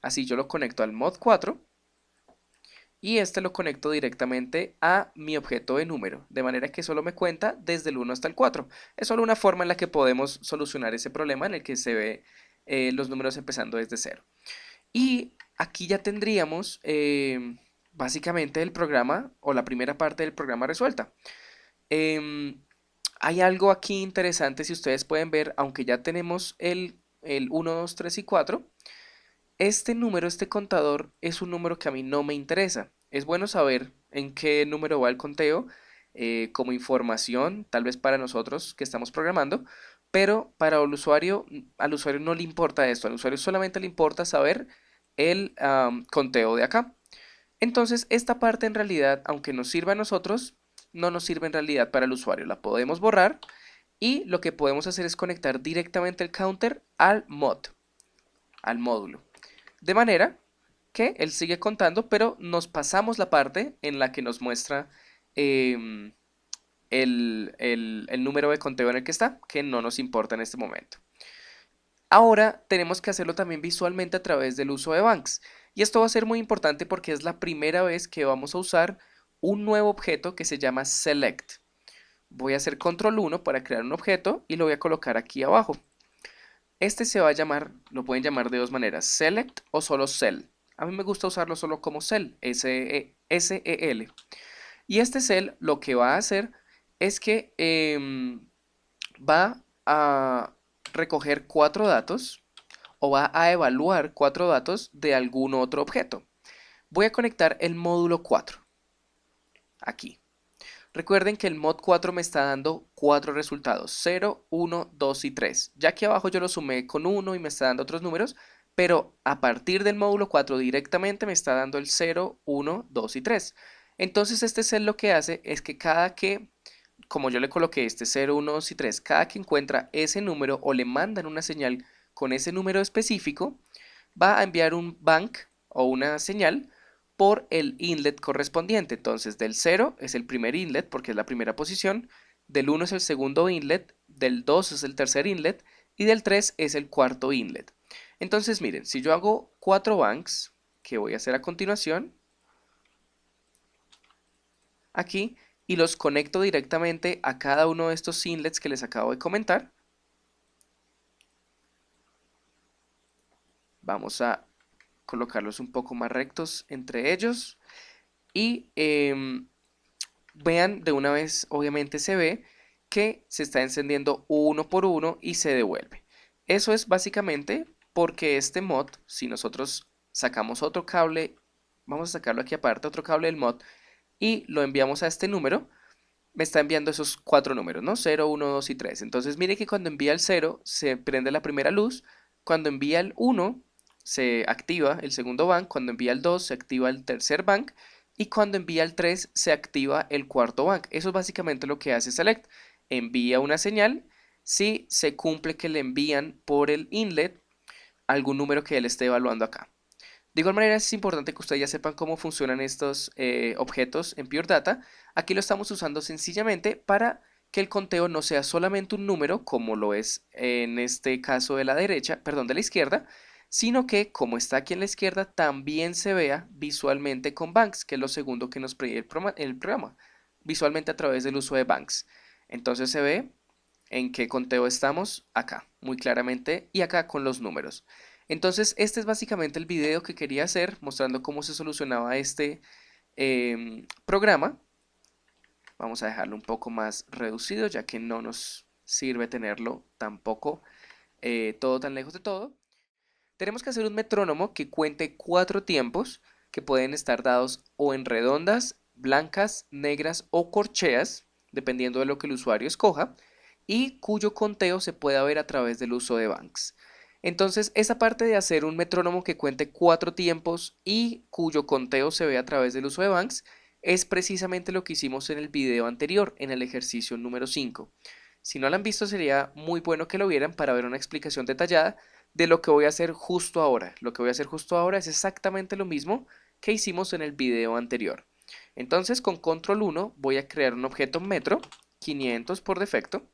Así yo lo conecto al mod 4 y este lo conecto directamente a mi objeto de número, de manera que solo me cuenta desde el 1 hasta el 4. Es solo una forma en la que podemos solucionar ese problema en el que se ve los números empezando desde 0. Y aquí ya tendríamos básicamente el programa o la primera parte del programa resuelta. Hay algo aquí interesante, si ustedes pueden ver, aunque ya tenemos el 1, 2, 3 y 4, este número, este contador, es un número que a mí no me interesa. Es bueno saber en qué número va el conteo como información, tal vez para nosotros que estamos programando, pero para el usuario, al usuario no le importa esto, al usuario solamente le importa saber el conteo de acá. Entonces, esta parte en realidad, aunque nos sirva a nosotros, no nos sirve en realidad para el usuario. La podemos borrar y lo que podemos hacer es conectar directamente el counter al al módulo. De manera que él sigue contando, pero nos pasamos la parte en la que nos muestra em, el número de conteo en el que está, que no nos importa en este momento. Ahora tenemos que hacerlo también visualmente a través del uso de banks. Y esto va a ser muy importante porque es la primera vez que vamos a usar un nuevo objeto que se llama select. Voy a hacer control 1 para crear un objeto y lo voy a colocar aquí abajo. Este se va a llamar, lo pueden llamar de dos maneras, select o solo cell. A mí me gusta usarlo solo como cell, S-E-L. Y este cell lo que va a hacer es que va a recoger cuatro datos o va a evaluar cuatro datos de algún otro objeto. Voy a conectar el módulo 4 aquí. Recuerden que el mod 4 me está dando cuatro resultados, 0, 1, 2 y 3. Ya aquí abajo yo lo sumé con 1 y me está dando otros números, pero a partir del módulo 4 directamente me está dando el 0, 1, 2 y 3. Entonces este cell lo que hace es que cada que, como yo le coloqué este 0, 1, 2 y 3, cada que encuentra ese número o le mandan una señal con ese número específico, va a enviar un bank o una señal por el inlet correspondiente. Entonces del 0 es el primer inlet porque es la primera posición, del 1 es el segundo inlet, del 2 es el tercer inlet y del 3 es el cuarto inlet. Entonces miren, si yo hago 4 banks, que voy a hacer a continuación, aquí, y los conecto directamente a cada uno de estos inlets que les acabo de comentar, vamos a colocarlos un poco más rectos entre ellos y vean de una vez, obviamente se ve que se está encendiendo uno por uno y se devuelve. Eso es básicamente porque este mod, si nosotros sacamos otro cable, vamos a sacarlo aquí aparte, otro cable del mod y lo enviamos a este número, me está enviando esos cuatro números, ¿no? 0, 1, 2 y 3. Entonces mire que cuando envía el 0 se prende la primera luz, cuando envía el 1 se activa el segundo bank, cuando envía el 2 se activa el tercer bank y cuando envía el 3 se activa el cuarto bank. Eso es básicamente lo que hace select. Envía una señal si se cumple que le envían por el inlet algún número que él esté evaluando acá. De igual manera es importante que ustedes ya sepan cómo funcionan estos objetos en Pure Data. Aquí lo estamos usando sencillamente para que el conteo no sea solamente un número, como lo es en este caso de la derecha, perdón, de la izquierda, sino que como está aquí en la izquierda también se vea visualmente con banks, que es lo segundo que nos pide el programa, visualmente a través del uso de banks. Entonces se ve en qué conteo estamos acá, muy claramente, y acá con los números. Entonces, este es básicamente el video que quería hacer, mostrando cómo se solucionaba este programa. Vamos a dejarlo un poco más reducido, ya que no nos sirve tenerlo tampoco todo tan lejos de todo. Tenemos que hacer un metrónomo que cuente cuatro tiempos que pueden estar dados o en redondas, blancas, negras o corcheas, dependiendo de lo que el usuario escoja, y cuyo conteo se pueda ver a través del uso de banks. Entonces, esa parte de hacer un metrónomo que cuente cuatro tiempos y cuyo conteo se ve a través del uso de banks es precisamente lo que hicimos en el video anterior, en el ejercicio número 5. Si no lo han visto, sería muy bueno que lo vieran para ver una explicación detallada de lo que voy a hacer justo ahora. Lo que voy a hacer justo ahora es exactamente lo mismo que hicimos en el video anterior. Entonces, con control 1 voy a crear un objeto metro, 500 por defecto,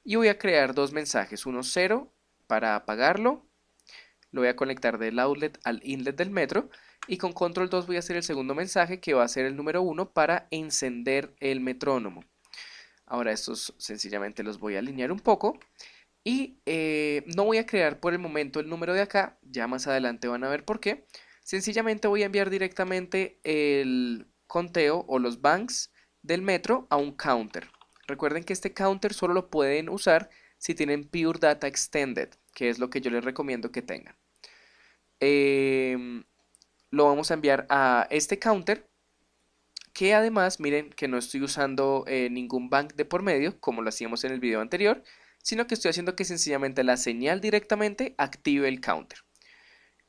y voy a crear dos mensajes, uno 0 para apagarlo, lo voy a conectar del outlet al inlet del metro y con control 2 voy a hacer el segundo mensaje que va a ser el número 1 para encender el metrónomo. Ahora estos sencillamente los voy a alinear un poco y no voy a crear por el momento el número de acá, ya más adelante van a ver por qué. Sencillamente voy a enviar directamente el conteo o los banks del metro a un counter. Recuerden que este counter solo lo pueden usar si tienen Pure Data Extended, que es lo que yo les recomiendo que tengan. em, lo vamos a enviar a este counter, que además miren que no estoy usando ningún bank de por medio como lo hacíamos en el video anterior, sino que estoy haciendo que sencillamente la señal directamente active el counter.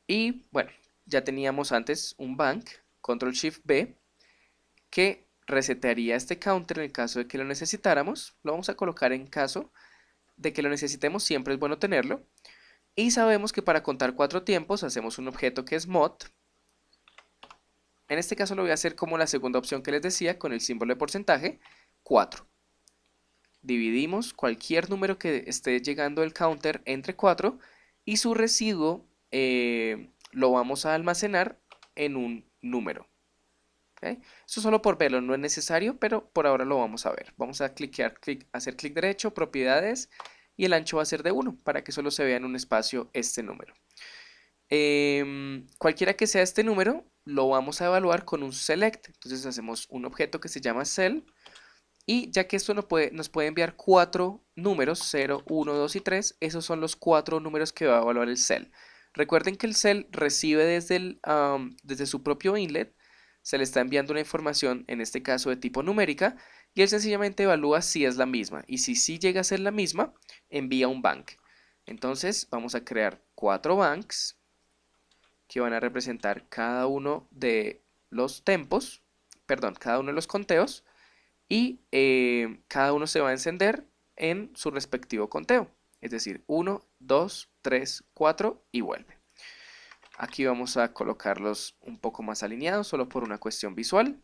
Y bueno, ya teníamos antes un bank, Control Shift B, que resetearía este counter en el caso de que lo necesitáramos. Lo vamos a colocar en caso de que lo necesitemos, siempre es bueno tenerlo. Y sabemos que para contar 4 tiempos hacemos un objeto que es mod. En este caso lo voy a hacer como la segunda opción que les decía, con el símbolo de porcentaje, 4. Dividimos cualquier número que esté llegando el counter entre 4 y su residuo lo vamos a almacenar en un número. ¿Okay? Eso solo por verlo, no es necesario, pero por ahora lo vamos a ver. Vamos a hacer clic derecho, propiedades, y el ancho va a ser de 1 para que solo se vea en un espacio este número. Cualquiera que sea este número, lo vamos a evaluar con un select. Entonces hacemos un objeto que se llama cell. Y ya que esto nos puede enviar 4 números, 0, 1, 2 y 3, esos son los 4 números que va a evaluar el cell. Recuerden que el cell recibe desde su propio inlet, se le está enviando una información, en este caso de tipo numérica, y él sencillamente evalúa si es la misma. Y si sí llega a ser la misma, envía un bank. Entonces vamos a crear 4 banks que van a representar cada uno de los tempos, perdón, cada uno de los conteos, y cada uno se va a encender en su respectivo conteo. Es decir, 1, 2, 3, 4 y vuelve. Aquí vamos a colocarlos un poco más alineados, solo por una cuestión visual.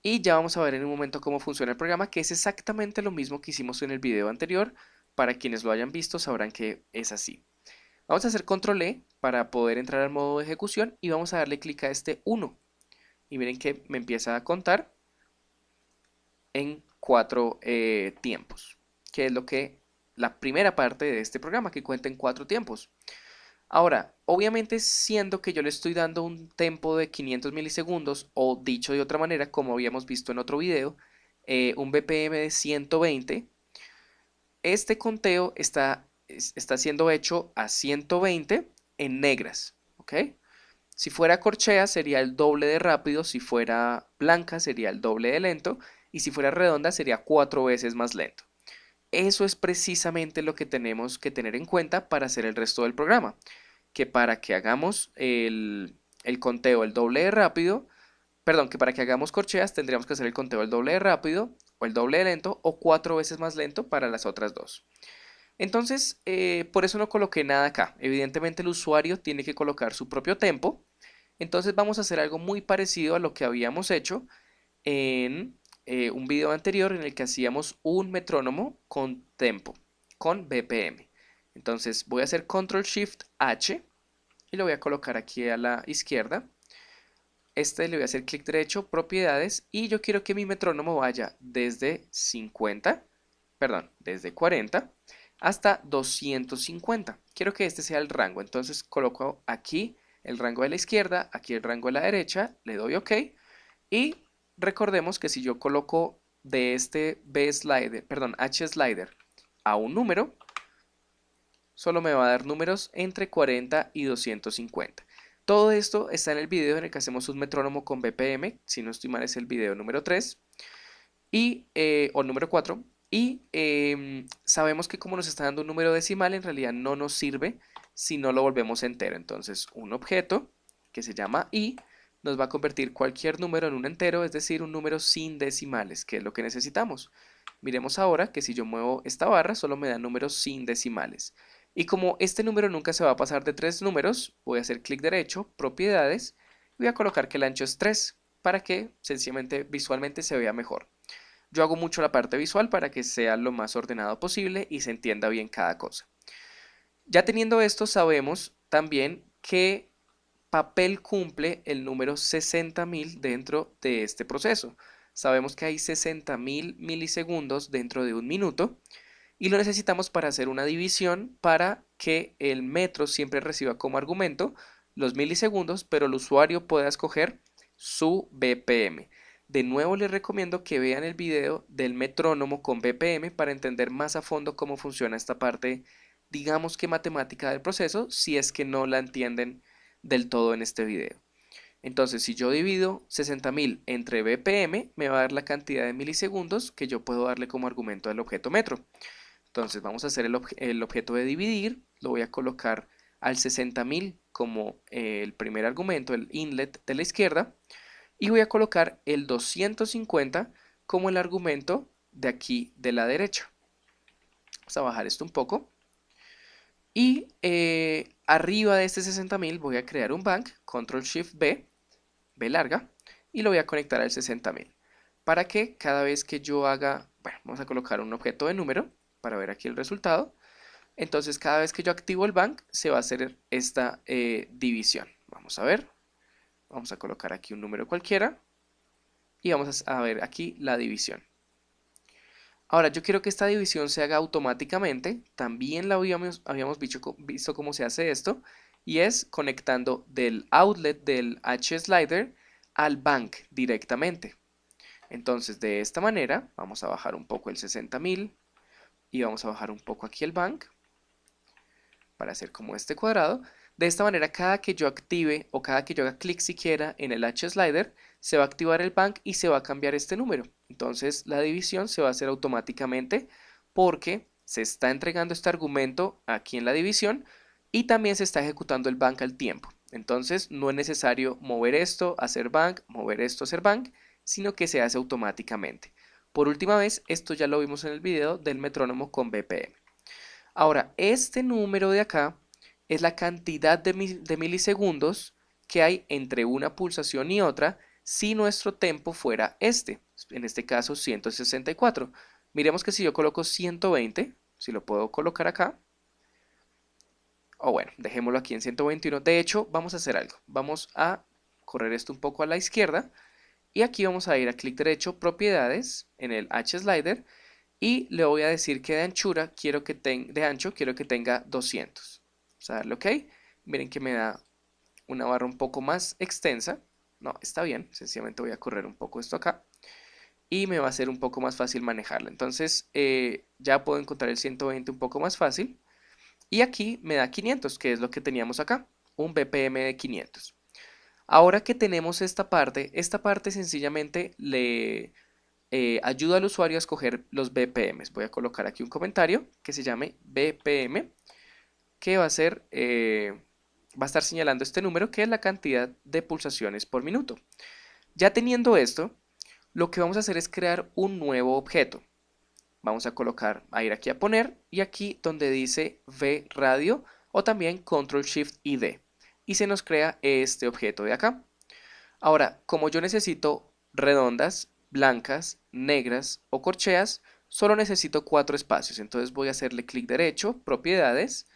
Y ya vamos a ver en un momento cómo funciona el programa, que es exactamente lo mismo que hicimos en el video anterior. Para quienes lo hayan visto sabrán que es así. Vamos a hacer control E para poder entrar al modo de ejecución y vamos a darle clic a este 1. Y miren que me empieza a contar en 4 tiempos, que es lo que la primera parte de este programa, que cuenta en 4 tiempos. Ahora, obviamente siendo que yo le estoy dando un tempo de 500 milisegundos, o dicho de otra manera, como habíamos visto en otro video, un BPM de 120, este conteo está siendo hecho a 120 en negras, ¿ok? Si fuera corchea sería el doble de rápido, si fuera blanca sería el doble de lento y si fuera redonda sería 4 veces más lento. Eso es precisamente lo que tenemos que tener en cuenta para hacer el resto del programa, que para que hagamos el conteo el doble de rápido, perdón, que para que hagamos corcheas tendríamos que hacer el conteo el doble de rápido o el doble de lento o 4 veces más lento para las otras dos. Entonces, por eso no coloqué nada acá. Evidentemente el usuario tiene que colocar su propio tempo. Entonces vamos a hacer algo muy parecido a lo que habíamos hecho en un video anterior en el que hacíamos un metrónomo con tempo, con BPM. Entonces voy a hacer Control Shift H y lo voy a colocar aquí a la izquierda. Le voy a hacer clic derecho, propiedades, y yo quiero que mi metrónomo vaya desde 50, perdón, desde 40 hasta 250. Quiero que este sea el rango, entonces coloco aquí el rango de la izquierda, aquí el rango de la derecha, le doy OK y recordemos que si yo coloco de este B slider, perdón, H slider a un número, solo me va a dar números entre 40 y 250. Todo esto está en el video en el que hacemos un metrónomo con BPM, si no estoy mal es el video número 3 o número 4. Y sabemos que como nos está dando un número decimal, en realidad no nos sirve si no lo volvemos entero. Entonces un objeto que se llama i nos va a convertir cualquier número en un entero, es decir, un número sin decimales, que es lo que necesitamos. Miremos ahora que si yo muevo esta barra, solo me da números sin decimales. Y como este número nunca se va a pasar de 3 números, voy a hacer clic derecho, propiedades, y voy a colocar que el ancho es 3, para que sencillamente visualmente se vea mejor. Yo hago mucho la parte visual para que sea lo más ordenado posible y se entienda bien cada cosa. Ya teniendo esto, sabemos también qué papel cumple el número 60.000 dentro de este proceso. Sabemos que hay 60.000 milisegundos dentro de un minuto y lo necesitamos para hacer una división para que el metro siempre reciba como argumento los milisegundos, pero el usuario pueda escoger su BPM. De nuevo les recomiendo que vean el video del metrónomo con BPM para entender más a fondo cómo funciona esta parte, digamos que matemática del proceso, si es que no la entienden del todo en este video. Entonces, si yo divido 60.000 entre BPM, me va a dar la cantidad de milisegundos que yo puedo darle como argumento al objeto metro. Entonces, vamos a hacer el objeto de dividir, lo voy a colocar al 60.000 como el primer argumento, el inlet de la izquierda, y voy a colocar el 250 como el argumento de aquí de la derecha. Vamos a bajar esto un poco. Y arriba de este 60.000 voy a crear un bank, Control Shift B, B larga, y lo voy a conectar al 60.000. Para que cada vez que yo haga, bueno, vamos a colocar un objeto de número para ver aquí el resultado. Entonces cada vez que yo activo el bank se va a hacer esta división. Vamos a ver, vamos a colocar aquí un número cualquiera y vamos a ver aquí la división. Ahora yo quiero que esta división se haga automáticamente, también la habíamos visto cómo se hace esto, y es conectando del outlet del H-Slider al bank directamente. Entonces de esta manera vamos a bajar un poco el 60.000 y vamos a bajar un poco aquí el bank para hacer como este cuadrado. De esta manera cada que yo active o cada que yo haga clic siquiera en el H-Slider se va a activar el bank y se va a cambiar este número. Entonces la división se va a hacer automáticamente porque se está entregando este argumento aquí en la división y también se está ejecutando el bank al tiempo. Entonces no es necesario mover esto, hacer bank, mover esto, hacer bank, sino que se hace automáticamente. Por última vez, esto ya lo vimos en el video del metrónomo con BPM. Ahora, este número de acá es la cantidad de milisegundos que hay entre una pulsación y otra si nuestro tempo fuera este, en este caso 164. Miremos que si yo coloco 120, si lo puedo colocar acá, o bueno, dejémoslo aquí en 121. De hecho, vamos a hacer algo. Vamos a correr esto un poco a la izquierda y aquí vamos a ir a clic derecho, propiedades, en el H-Slider y le voy a decir que de anchura quiero que de ancho quiero que tenga 200. Vamos a darle OK. Miren que me da una barra un poco más extensa. No, está bien. Sencillamente voy a correr un poco esto acá. Y me va a ser un poco más fácil manejarla. Entonces ya puedo encontrar el 120 un poco más fácil. Y aquí me da 500, que es lo que teníamos acá. Un BPM de 500. Ahora que tenemos esta parte sencillamente le ayuda al usuario a escoger los BPMs. Voy a colocar aquí un comentario que se llame BPM, que va a estar señalando este número, que es la cantidad de pulsaciones por minuto. Ya teniendo esto, lo que vamos a hacer es crear un nuevo objeto. Vamos a ir aquí a poner, y aquí donde dice V radio, o también Control Shift y D, y se nos crea este objeto de acá. Ahora, como yo necesito redondas, blancas, negras o corcheas, solo necesito 4 espacios. Entonces voy a hacerle clic derecho, propiedades,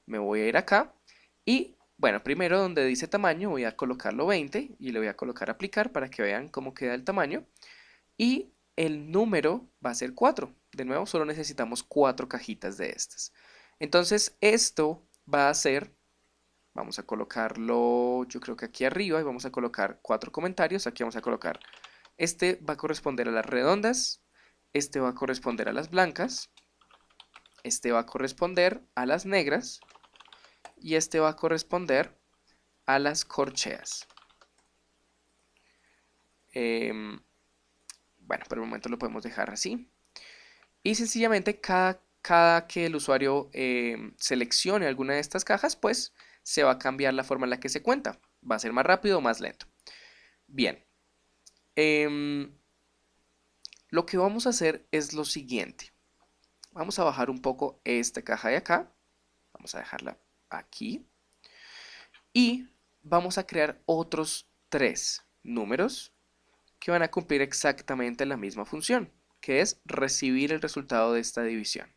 me voy a ir acá y bueno, primero donde dice tamaño voy a colocarlo 20 y le voy a colocar aplicar para que vean cómo queda el tamaño. Y el número va a ser 4. De nuevo, solo necesitamos 4 cajitas de estas. Entonces esto va a ser... Vamos a colocarlo, yo creo que aquí arriba, y vamos a colocar 4 comentarios. Aquí vamos a colocar, este va a corresponder a las redondas, este va a corresponder a las blancas, este va a corresponder a las negras, y este va a corresponder a las corcheas. Bueno, por el momento lo podemos dejar así. Y sencillamente cada que el usuario seleccione alguna de estas cajas, pues se va a cambiar la forma en la que se cuenta. Va a ser más rápido o más lento. Bien. Lo que vamos a hacer es lo siguiente. Vamos a bajar un poco esta caja de acá. Vamos a dejarla aquí. Y vamos a crear otros 3 números que van a cumplir exactamente la misma función, que es recibir el resultado de esta división.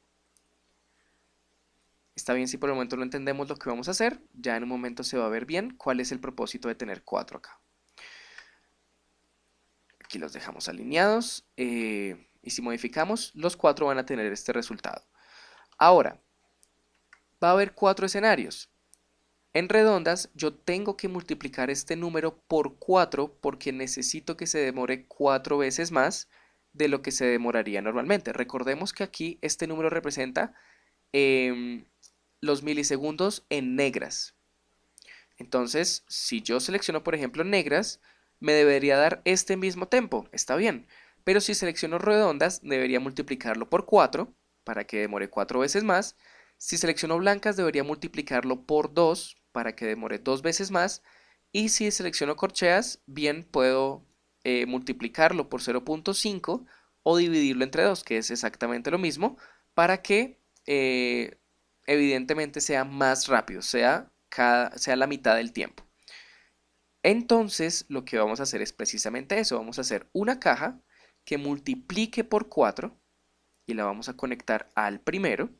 Está bien si por el momento no entendemos lo que vamos a hacer, ya en un momento se va a ver bien cuál es el propósito de tener 4 acá. Aquí los dejamos alineados y si modificamos, los 4 van a tener este resultado. Ahora, va a haber 4 escenarios. En redondas, yo tengo que multiplicar este número por 4 porque necesito que se demore 4 veces más de lo que se demoraría normalmente. Recordemos que aquí este número representa los milisegundos en negras. Entonces, si yo selecciono, por ejemplo, negras, me debería dar este mismo tempo, está bien. Pero si selecciono redondas, debería multiplicarlo por 4 para que demore 4 veces más. Si selecciono blancas, debería multiplicarlo por 2 para que demore 2 veces más. Y si selecciono corcheas, bien puedo multiplicarlo por 0.5 o dividirlo entre 2, que es exactamente lo mismo, para que evidentemente sea más rápido, sea la mitad del tiempo. Entonces, lo que vamos a hacer es precisamente eso. Vamos a hacer una caja que multiplique por 4 y la vamos a conectar al primero.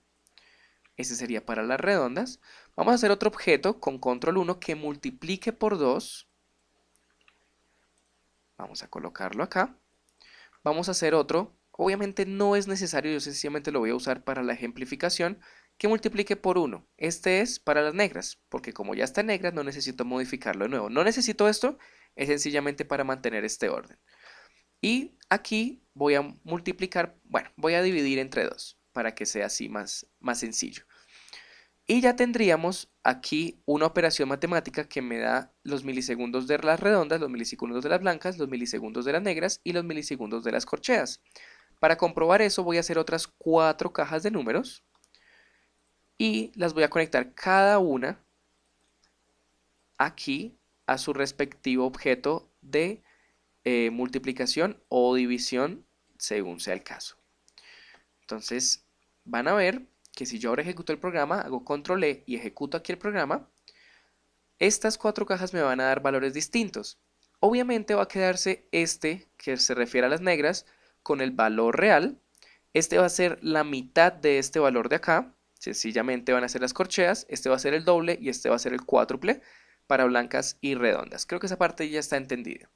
Ese sería para las redondas. Vamos a hacer otro objeto con control 1 que multiplique por 2. Vamos a colocarlo acá. Vamos a hacer otro. Obviamente no es necesario, yo sencillamente lo voy a usar para la ejemplificación, que multiplique por 1. Este es para las negras, porque como ya está negra no necesito modificarlo de nuevo. No necesito esto, es sencillamente para mantener este orden. Y aquí voy a multiplicar, bueno, voy a dividir entre 2 para que sea así más sencillo. Y ya tendríamos aquí una operación matemática que me da los milisegundos de las redondas, los milisegundos de las blancas, los milisegundos de las negras y los milisegundos de las corcheas. Para comprobar eso voy a hacer otras 4 cajas de números y las voy a conectar cada una aquí a su respectivo objeto de multiplicación o división según sea el caso. Entonces van a ver que si yo ahora ejecuto el programa, hago control E y ejecuto aquí el programa, estas 4 cajas me van a dar valores distintos. Obviamente va a quedarse este que se refiere a las negras con el valor real. Este va a ser la mitad de este valor de acá. Sencillamente van a ser las corcheas. Este va a ser el doble y este va a ser el cuádruple para blancas y redondas. Creo que esa parte ya está entendida.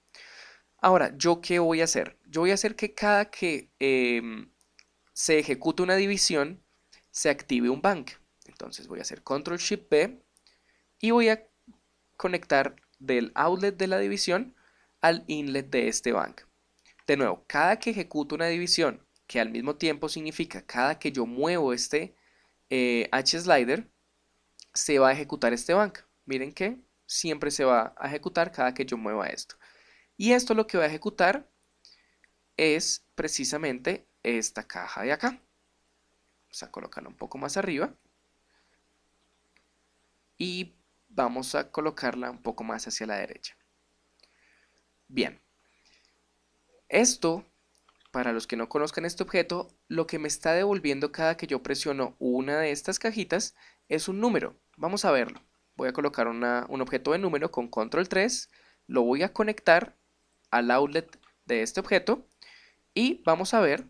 Ahora, ¿yo qué voy a hacer? Yo voy a hacer que cada que se ejecute una división, se active un bank. Entonces voy a hacer Control Shift B y voy a conectar del outlet de la división al inlet de este bank. De nuevo, cada que ejecuto una división, que al mismo tiempo significa cada que yo muevo este H-slider, se va a ejecutar este bank. Miren que siempre se va a ejecutar cada que yo mueva esto. Y esto lo que va a ejecutar es precisamente esta caja de acá. Vamos a colocarla un poco más arriba. Y vamos a colocarla un poco más hacia la derecha. Bien. Esto, para los que no conozcan este objeto, lo que me está devolviendo cada que yo presiono una de estas cajitas es un número. Vamos a verlo. Voy a colocar un objeto de número con control 3. Lo voy a conectar al outlet de este objeto. Y vamos a ver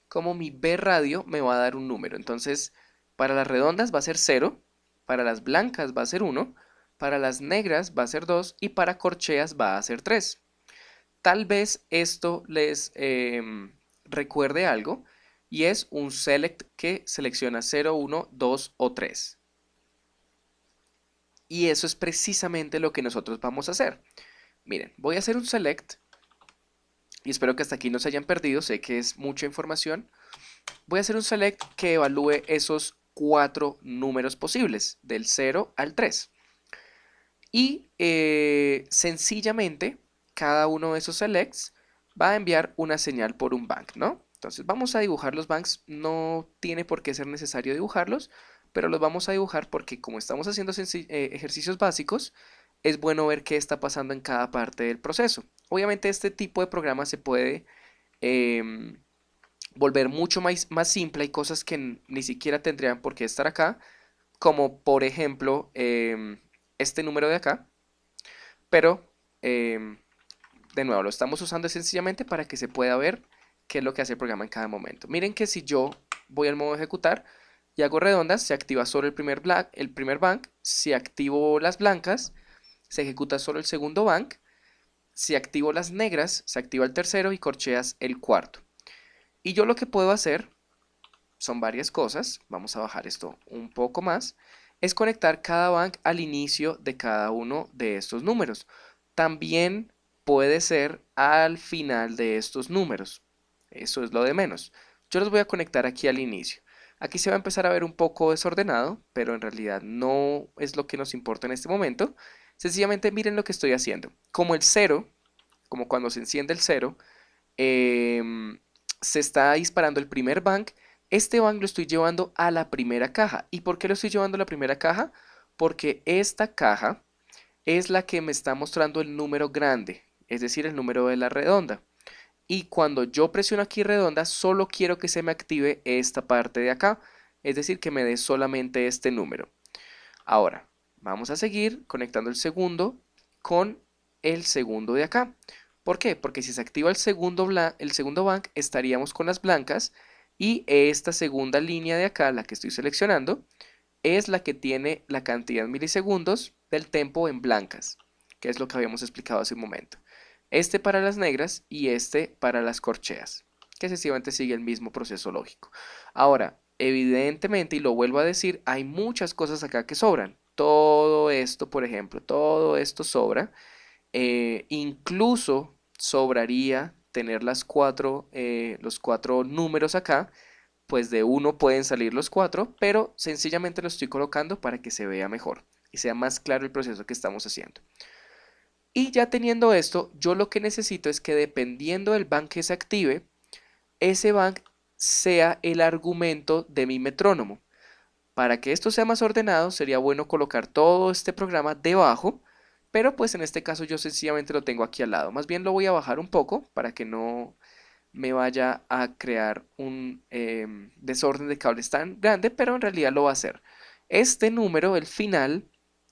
cómo mi B radio me va a dar un número. Entonces, para las redondas va a ser 0, para las blancas va a ser 1, para las negras va a ser 2 y para corcheas va a ser 3. Tal vez esto les recuerde algo y es un select que selecciona 0, 1, 2 o 3. Y eso es precisamente lo que nosotros vamos a hacer. Miren, voy a hacer un select y espero que hasta aquí no se hayan perdido, sé que es mucha información. Voy a hacer un select que evalúe esos 4 números posibles, del 0 al 3. Y sencillamente, cada uno de esos selects va a enviar una señal por un bank, ¿no? Entonces vamos a dibujar los banks, no tiene por qué ser necesario dibujarlos, pero los vamos a dibujar porque como estamos haciendo ejercicios básicos, es bueno ver qué está pasando en cada parte del proceso. Obviamente este tipo de programa se puede em, volver mucho más simple, hay cosas que ni siquiera tendrían por qué estar acá, como por ejemplo este número de acá, pero de nuevo lo estamos usando sencillamente para que se pueda ver qué es lo que hace el programa en cada momento. Miren que si yo voy al modo ejecutar y hago redondas, se activa solo el primer bank, si activo las blancas, se ejecuta solo el segundo bank, si activo las negras, se activa el tercero y corcheas el cuarto. Y yo lo que puedo hacer son varias cosas, vamos a bajar esto un poco más, es conectar cada bank al inicio de cada uno de estos números. También puede ser al final de estos números, eso es lo de menos. Yo los voy a conectar aquí al inicio. Aquí se va a empezar a ver un poco desordenado, pero en realidad no es lo que nos importa en este momento. Sencillamente miren lo que estoy haciendo. Como el cero, como cuando se enciende el cero, em, se está disparando el primer bank. Este bank lo estoy llevando a la primera caja. ¿Y por qué lo estoy llevando a la primera caja? Porque esta caja es la que me está mostrando el número grande, es decir, el número de la redonda. Y cuando yo presiono aquí redonda, solo quiero que se me active esta parte de acá, es decir, que me dé solamente este número. Ahora, vamos a seguir conectando el segundo con el segundo de acá. ¿Por qué? Porque si se activa el segundo bank, estaríamos con las blancas y esta segunda línea de acá, la que estoy seleccionando, es la que tiene la cantidad en milisegundos del tempo en blancas, que es lo que habíamos explicado hace un momento. Este para las negras y este para las corcheas, que sencillamente sigue el mismo proceso lógico. Ahora, evidentemente, y lo vuelvo a decir, hay muchas cosas acá que sobran. Todo esto, por ejemplo, todo esto sobra. Incluso sobraría tener los cuatro números acá, pues de uno pueden salir los cuatro, pero sencillamente lo estoy colocando para que se vea mejor y sea más claro el proceso que estamos haciendo. Y ya teniendo esto, yo lo que necesito es que dependiendo del bank que se active, ese bank sea el argumento de mi metrónomo. Para que esto sea más ordenado, sería bueno colocar todo este programa debajo, pero pues en este caso yo sencillamente lo tengo aquí al lado. Más bien lo voy a bajar un poco para que no me vaya a crear un desorden de cables tan grande, pero en realidad lo va a hacer. Este número, el final,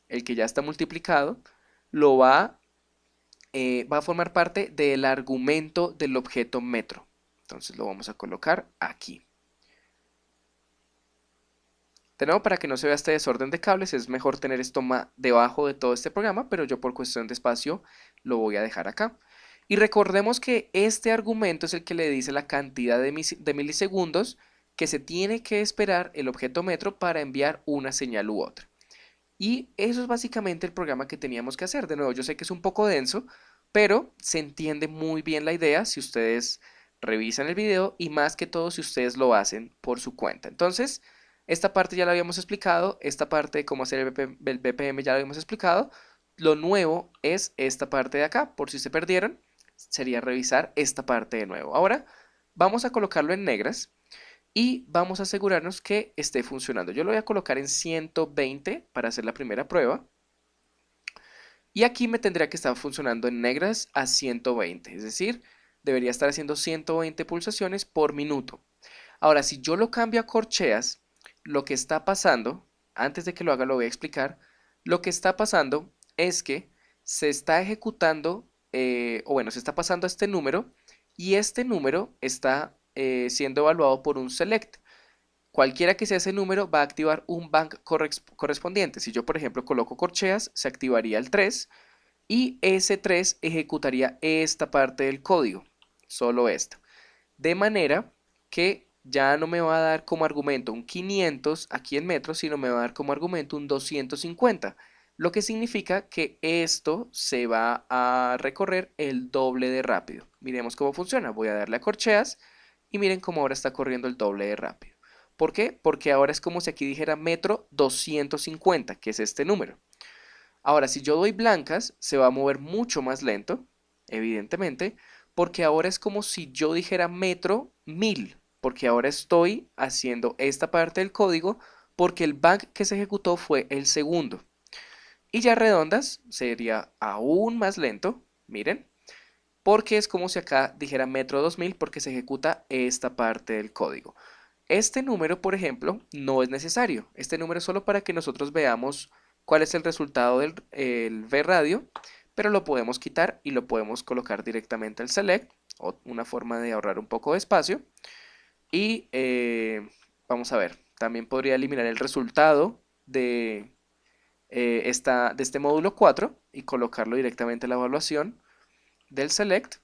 el que ya está multiplicado, lo va a formar parte del argumento del objeto metro. Entonces lo vamos a colocar aquí. De nuevo, para que no se vea este desorden de cables, es mejor tener esto debajo de todo este programa, pero yo por cuestión de espacio lo voy a dejar acá. Y recordemos que este argumento es el que le dice la cantidad de milisegundos que se tiene que esperar el objeto metro para enviar una señal u otra. Y eso es básicamente el programa que teníamos que hacer. De nuevo, yo sé que es un poco denso, pero se entiende muy bien la idea si ustedes revisan el video y más que todo si ustedes lo hacen por su cuenta. Entonces, esta parte ya la habíamos explicado, esta parte de cómo hacer el BPM ya la habíamos explicado. Lo nuevo es esta parte de acá, por si se perdieron, sería revisar esta parte de nuevo. Ahora vamos a colocarlo en negras y vamos a asegurarnos que esté funcionando. Yo lo voy a colocar en 120 para hacer la primera prueba. Y aquí me tendría que estar funcionando en negras a 120, es decir, debería estar haciendo 120 pulsaciones por minuto. Ahora, si yo lo cambio a corcheas, lo que está pasando, antes de que lo haga lo voy a explicar, lo que está pasando es que se está ejecutando, o bueno, se está pasando a este número y este número está siendo evaluado por un select. Cualquiera que sea ese número va a activar un bank correspondiente. Si yo, por ejemplo, coloco corcheas, se activaría el 3 y ese 3 ejecutaría esta parte del código, solo esta. De manera que ya no me va a dar como argumento un 500 aquí en metros, sino me va a dar como argumento un 250, lo que significa que esto se va a recorrer el doble de rápido. Miremos cómo funciona. Voy a darle a corcheas y miren cómo ahora está corriendo el doble de rápido. ¿Por qué? Porque ahora es como si aquí dijera metro 250, que es este número. Ahora, si yo doy blancas, se va a mover mucho más lento, evidentemente, porque ahora es como si yo dijera metro 1000, porque ahora estoy haciendo esta parte del código porque el bank que se ejecutó fue el segundo. Y ya redondas sería aún más lento, miren, porque es como si acá dijera metro 2000 porque se ejecuta esta parte del código. Este número, por ejemplo, no es necesario. Este número es solo para que nosotros veamos cuál es el resultado del VRadio, pero lo podemos quitar y lo podemos colocar directamente al select, o una forma de ahorrar un poco de espacio. Y vamos a ver, también podría eliminar el resultado de este módulo 4 y colocarlo directamente en la evaluación del select.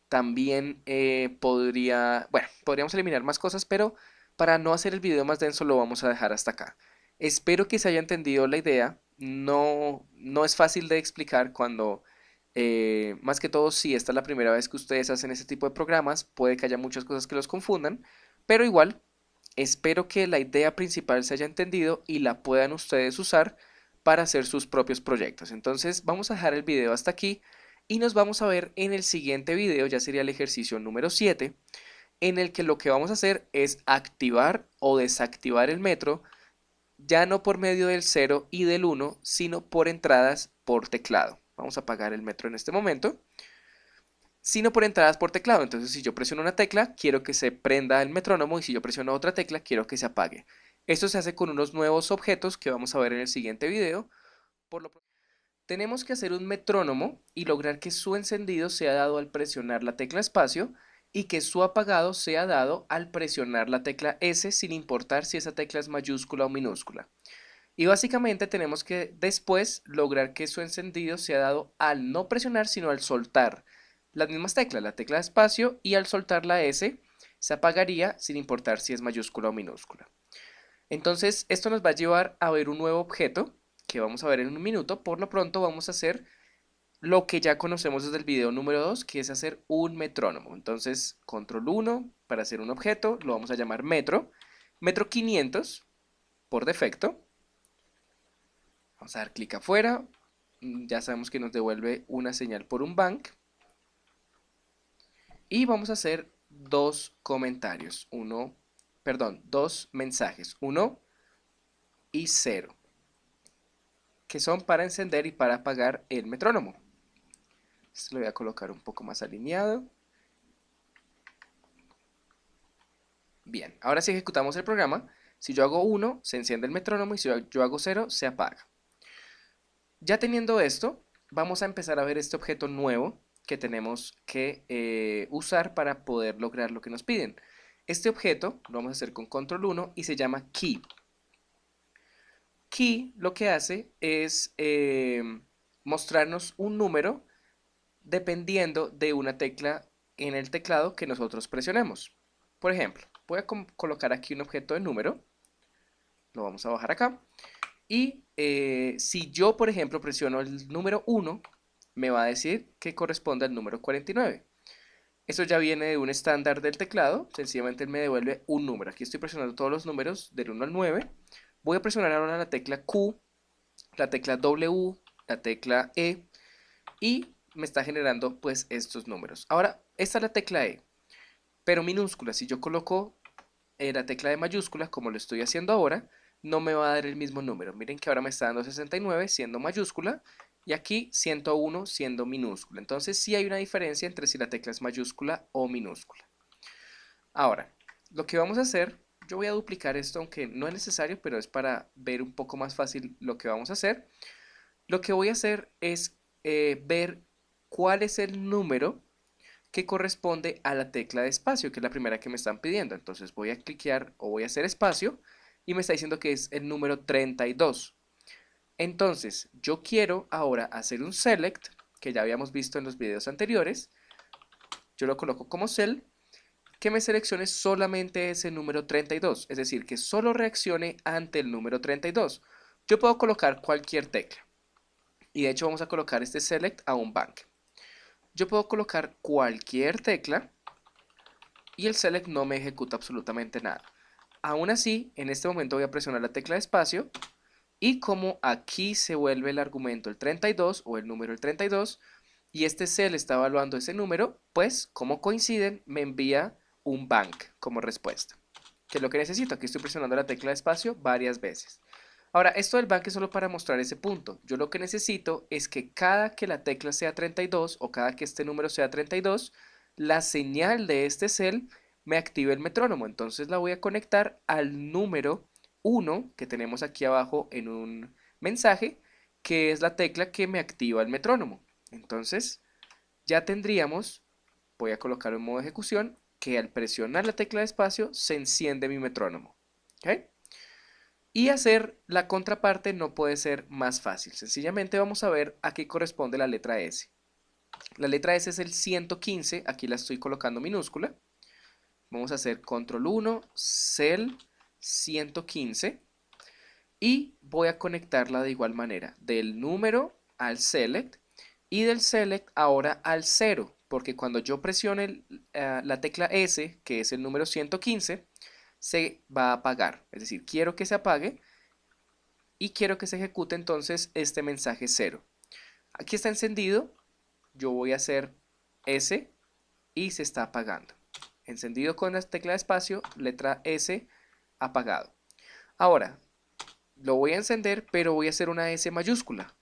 También bueno, podríamos eliminar más cosas, pero para no hacer el video más denso lo vamos a dejar hasta acá. Espero que se haya entendido la idea. No es fácil de explicar cuando, más que todo, si esta es la primera vez que ustedes hacen ese tipo de programas, puede que haya muchas cosas que los confundan, pero igual Espero que la idea principal se haya entendido y la puedan ustedes usar para hacer sus propios proyectos. Entonces vamos a dejar el video hasta aquí y nos vamos a ver en el siguiente video, ya sería el ejercicio número 7, en el que lo que vamos a hacer es activar o desactivar el metro, ya no por medio del 0 y del 1, sino por entradas por teclado. Vamos a apagar el metro en este momento, sino por entradas por teclado. Entonces, si yo presiono una tecla, quiero que se prenda el metrónomo, y si yo presiono otra tecla, quiero que se apague. Esto se hace con unos nuevos objetos que vamos a ver en el siguiente video. Por lo tenemos que hacer un metrónomo y lograr que su encendido sea dado al presionar la tecla espacio y que su apagado sea dado al presionar la tecla S, sin importar si esa tecla es mayúscula o minúscula. Y básicamente tenemos que después lograr que su encendido sea dado al no presionar, sino al soltar las mismas teclas, la tecla de espacio, y al soltar la S se apagaría sin importar si es mayúscula o minúscula. Entonces esto nos va a llevar a ver un nuevo objeto que vamos a ver en un minuto. Por lo pronto vamos a hacer lo que ya conocemos desde el video número 2, que es hacer un metrónomo. Entonces control 1 para hacer un objeto, lo vamos a llamar metro, metro 500 por defecto. Vamos a dar clic afuera, ya sabemos que nos devuelve una señal por un bank. Y vamos a hacer dos comentarios, dos mensajes, 1 y 0, que son para encender y para apagar el metrónomo. Esto lo voy a colocar un poco más alineado. Bien, ahora si ejecutamos el programa, si yo hago 1, se enciende el metrónomo, y si yo hago 0, se apaga. Ya teniendo esto, vamos a empezar a ver este objeto nuevo que tenemos que usar para poder lograr lo que nos piden. Este objeto lo vamos a hacer con control 1 y se llama key. Key lo que hace es mostrarnos un número dependiendo de una tecla en el teclado que nosotros presionemos. Por ejemplo, voy a colocar aquí un objeto de número, lo vamos a bajar acá, y si yo, por ejemplo, presiono el número 1, me va a decir que corresponde al número 49. Eso ya viene de un estándar del teclado, sencillamente me devuelve un número. Aquí estoy presionando todos los números del 1 al 9. Voy a presionar ahora la tecla Q, la tecla W, la tecla E, y me está generando pues estos números. Ahora, esta es la tecla E, pero minúscula. Si yo coloco la tecla de mayúscula, como lo estoy haciendo ahora, no me va a dar el mismo número. Miren que ahora me está dando 69 siendo mayúscula, y aquí 101 siendo minúscula. Entonces sí hay una diferencia entre si la tecla es mayúscula o minúscula. Ahora, lo que vamos a hacer, yo voy a duplicar esto, aunque no es necesario, pero es para ver un poco más fácil lo que vamos a hacer. Lo que voy a hacer es ver cuál es el número que corresponde a la tecla de espacio, que es la primera que me están pidiendo. Entonces voy a cliquear o voy a hacer espacio y me está diciendo que es el número 32. Entonces yo quiero ahora hacer un select, que ya habíamos visto en los videos anteriores. Yo lo coloco como cell, que me seleccione solamente ese número 32, es decir, que solo reaccione ante el número 32. Yo puedo colocar cualquier tecla, y de hecho vamos a colocar este select a un bank. Yo puedo colocar cualquier tecla y el select no me ejecuta absolutamente nada. Aún así, en este momento voy a presionar la tecla de espacio, y como aquí se vuelve el argumento el 32 o el número el 32, y este cell está evaluando ese número, pues como coinciden me envía un bank como respuesta, que es lo que necesito. Aquí estoy presionando la tecla de espacio varias veces. Ahora, esto del bank es solo para mostrar ese punto. Yo lo que necesito es que cada que la tecla sea 32 o cada que este número sea 32, la señal de este cell me active el metrónomo. Entonces la voy a conectar al número 1 que tenemos aquí abajo en un mensaje, que es la tecla que me activa el metrónomo. Entonces ya tendríamos, voy a colocar en modo ejecución, que al presionar la tecla de espacio se enciende mi metrónomo. ¿Ok? Y hacer la contraparte no puede ser más fácil. Sencillamente vamos a ver a qué corresponde la letra S. La letra S es el 115, aquí la estoy colocando minúscula. Vamos a hacer control 1, cell 115, y voy a conectarla de igual manera, del número al select y del select ahora al 0, porque cuando yo presione la tecla S, que es el número 115, se va a apagar. Es decir, quiero que se apague y quiero que se ejecute entonces este mensaje 0. Aquí está encendido, yo voy a hacer S y se está apagando. Encendido con la tecla de espacio, letra S, apagado. Ahora, lo voy a encender, pero voy a hacer una S mayúscula.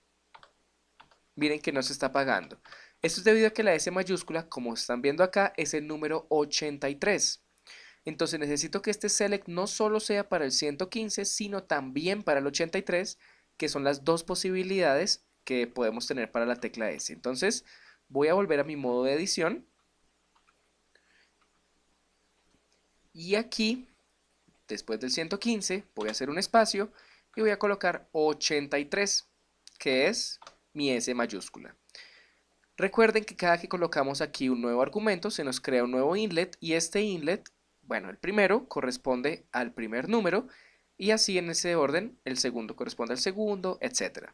Miren que no se está apagando. Esto es debido a que la S mayúscula, como están viendo acá, es el número 83. Entonces necesito que este select no solo sea para el 115, sino también para el 83, que son las dos posibilidades que podemos tener para la tecla S. Entonces voy a volver a mi modo de edición. Y aquí, después del 115, voy a hacer un espacio y voy a colocar 83, que es mi S mayúscula. Recuerden que cada que colocamos aquí un nuevo argumento, se nos crea un nuevo inlet y este inlet, bueno, el primero corresponde al primer número y así en ese orden el segundo corresponde al segundo, etc.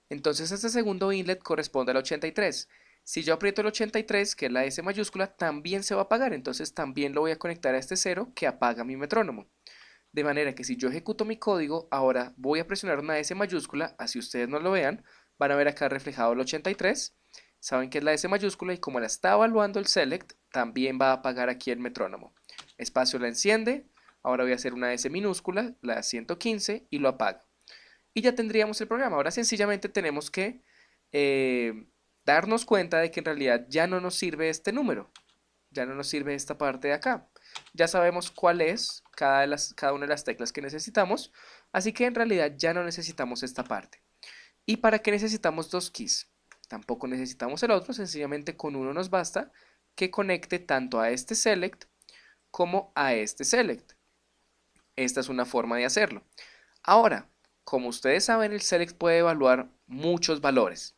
Entonces este segundo inlet corresponde al 83. Si yo aprieto el 83, que es la S mayúscula, también se va a apagar, entonces también lo voy a conectar a este 0 que apaga mi metrónomo. De manera que si yo ejecuto mi código, ahora voy a presionar una S mayúscula, así ustedes no lo vean, van a ver acá reflejado el 83. Saben que es la S mayúscula y como la está evaluando el select, también va a apagar aquí el metrónomo. Espacio la enciende, ahora voy a hacer una S minúscula, la 115 y lo apago. Y ya tendríamos el programa. Ahora sencillamente tenemos que darnos cuenta de que en realidad ya no nos sirve este número, ya no nos sirve esta parte de acá. Ya sabemos cuál es cada una de las teclas que necesitamos, así que en realidad ya no necesitamos esta parte. ¿Y para qué necesitamos dos keys? Tampoco necesitamos el otro, sencillamente con uno nos basta que conecte tanto a este select como a este select. Esta es una forma de hacerlo. Ahora, como ustedes saben, el select puede evaluar muchos valores.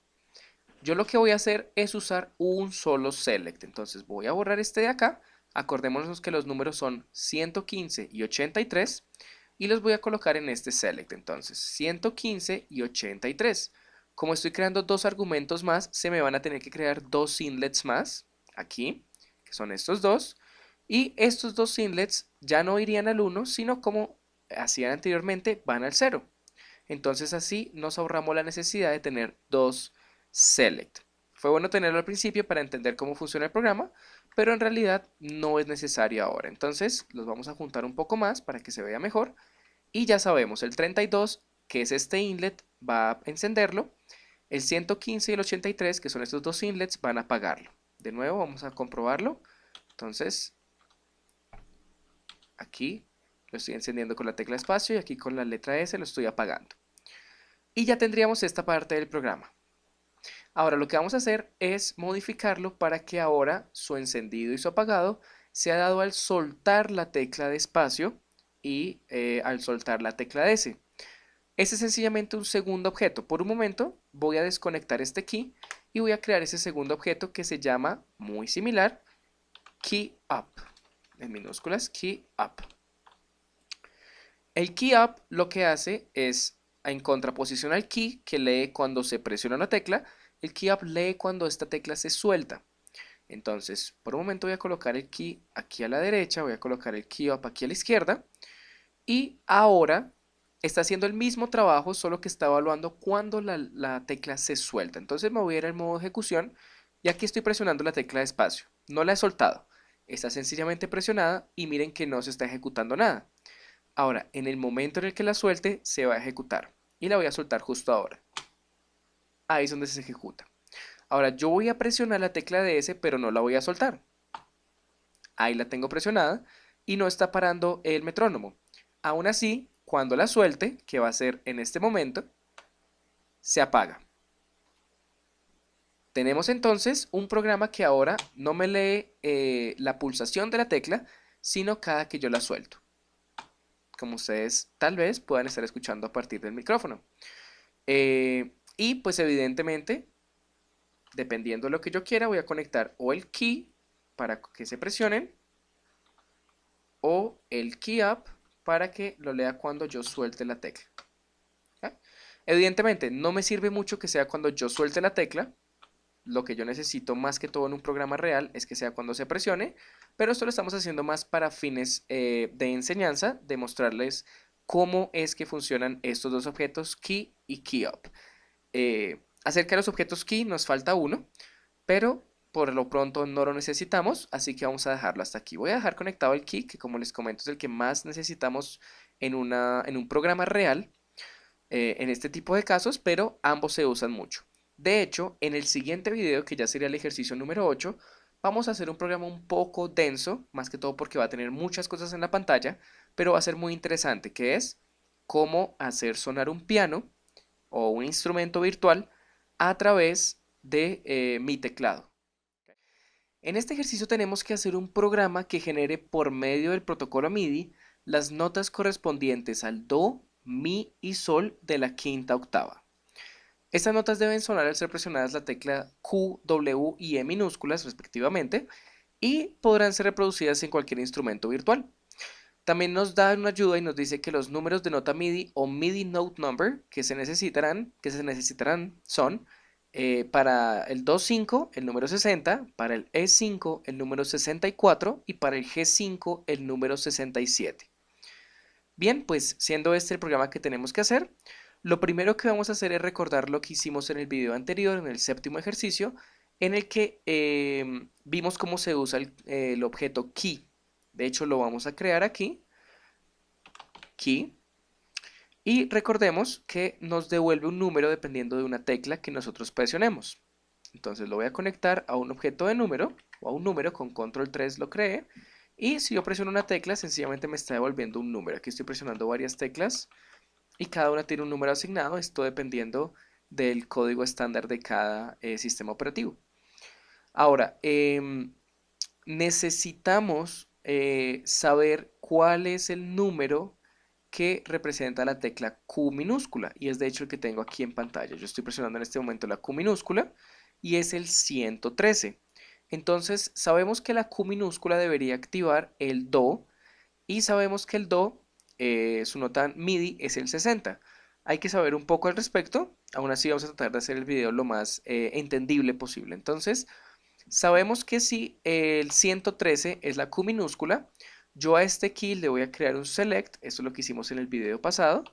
Yo lo que voy a hacer es usar un solo select. Entonces voy a borrar este de acá. Acordémonos que los números son 115 y 83 y los voy a colocar en este select. Entonces 115 y 83. Como estoy creando dos argumentos más, se me van a tener que crear dos inlets más aquí, que son estos dos. Y estos dos inlets ya no irían al 1, sino como hacían anteriormente, van al 0. Entonces así nos ahorramos la necesidad de tener dos select. Fue bueno tenerlo al principio para entender cómo funciona el programa, pero en realidad no es necesario ahora. Entonces los vamos a juntar un poco más para que se vea mejor. Y ya sabemos, el 32, que es este inlet, va a encenderlo. El 115 y el 83, que son estos dos inlets, van a apagarlo. De nuevo vamos a comprobarlo. Entonces, aquí lo estoy encendiendo con la tecla espacio y aquí con la letra S lo estoy apagando. Y ya tendríamos esta parte del programa. Ahora lo que vamos a hacer es modificarlo para que ahora su encendido y su apagado sea dado al soltar la tecla de espacio y al soltar la tecla de S. Este es sencillamente un segundo objeto. Por un momento voy a desconectar este key y voy a crear ese segundo objeto que se llama, muy similar, keyUp. En minúsculas, keyUp. El keyUp lo que hace es, en contraposición al key que lee cuando se presiona una tecla, el keyUp lee cuando esta tecla se suelta. Entonces, por un momento voy a colocar el key aquí a la derecha, voy a colocar el keyUp aquí a la izquierda y ahora está haciendo el mismo trabajo, solo que está evaluando cuando la tecla se suelta. Entonces me voy a ir al modo ejecución y aquí estoy presionando la tecla de espacio. No la he soltado, está sencillamente presionada y miren que no se está ejecutando nada. Ahora, en el momento en el que la suelte, se va a ejecutar. Y la voy a soltar justo ahora. Ahí es donde se ejecuta. Ahora, yo voy a presionar la tecla de S, pero no la voy a soltar. Ahí la tengo presionada y no está parando el metrónomo. Aún así, cuando la suelte, que va a ser en este momento, se apaga. Tenemos entonces un programa que ahora no me lee la pulsación de la tecla, sino cada que yo la suelto, como ustedes tal vez puedan estar escuchando a partir del micrófono. Y pues evidentemente, dependiendo de lo que yo quiera, voy a conectar o el key para que se presionen o el key up para que lo lea cuando yo suelte la tecla. ¿Ya? Evidentemente, no me sirve mucho que sea cuando yo suelte la tecla, lo que yo necesito más que todo en un programa real es que sea cuando se presione, pero esto lo estamos haciendo más para fines de enseñanza, de mostrarles cómo es que funcionan estos dos objetos key y keyUp. Acerca de los objetos key nos falta uno, pero por lo pronto no lo necesitamos, así que vamos a dejarlo hasta aquí. Voy a dejar conectado el key, que como les comento es el que más necesitamos en un programa real, en este tipo de casos, pero ambos se usan mucho. De hecho, en el siguiente video, que ya sería el ejercicio número 8, vamos a hacer un programa un poco denso, más que todo porque va a tener muchas cosas en la pantalla, pero va a ser muy interesante, que es cómo hacer sonar un piano o un instrumento virtual a través de mi teclado. En este ejercicio tenemos que hacer un programa que genere por medio del protocolo MIDI las notas correspondientes al do, mi y sol de la quinta octava. Estas notas deben sonar al ser presionadas la tecla Q, W y E minúsculas respectivamente y podrán ser reproducidas en cualquier instrumento virtual. También nos da una ayuda y nos dice que los números de nota MIDI o MIDI Note Number que se necesitarán son para el Do5 el número 60, para el E5 el número 64 y para el G5 el número 67. Bien, pues siendo este el programa que tenemos que hacer, lo primero que vamos a hacer es recordar lo que hicimos en el video anterior, en el séptimo ejercicio, en el que vimos cómo se usa el objeto key. De hecho, lo vamos a crear aquí, key, y recordemos que nos devuelve un número dependiendo de una tecla que nosotros presionemos. Entonces lo voy a conectar a un objeto de número, o a un número, con control 3 lo creé, y si yo presiono una tecla, sencillamente me está devolviendo un número. Aquí estoy presionando varias teclas, y cada una tiene un número asignado, esto dependiendo del código estándar de cada sistema operativo. Ahora, necesitamos saber cuál es el número que representa la tecla Q minúscula, y es de hecho el que tengo aquí en pantalla. Yo estoy presionando en este momento la Q minúscula y es el 113. Entonces sabemos que la Q minúscula debería activar el Do y sabemos que el Do, su nota MIDI es el 60. Hay que saber un poco al respecto, aún así vamos a tratar de hacer el video lo más entendible posible. Entonces sabemos que si el 113 es la Q minúscula, yo a este key le voy a crear un select, esto es lo que hicimos en el video pasado,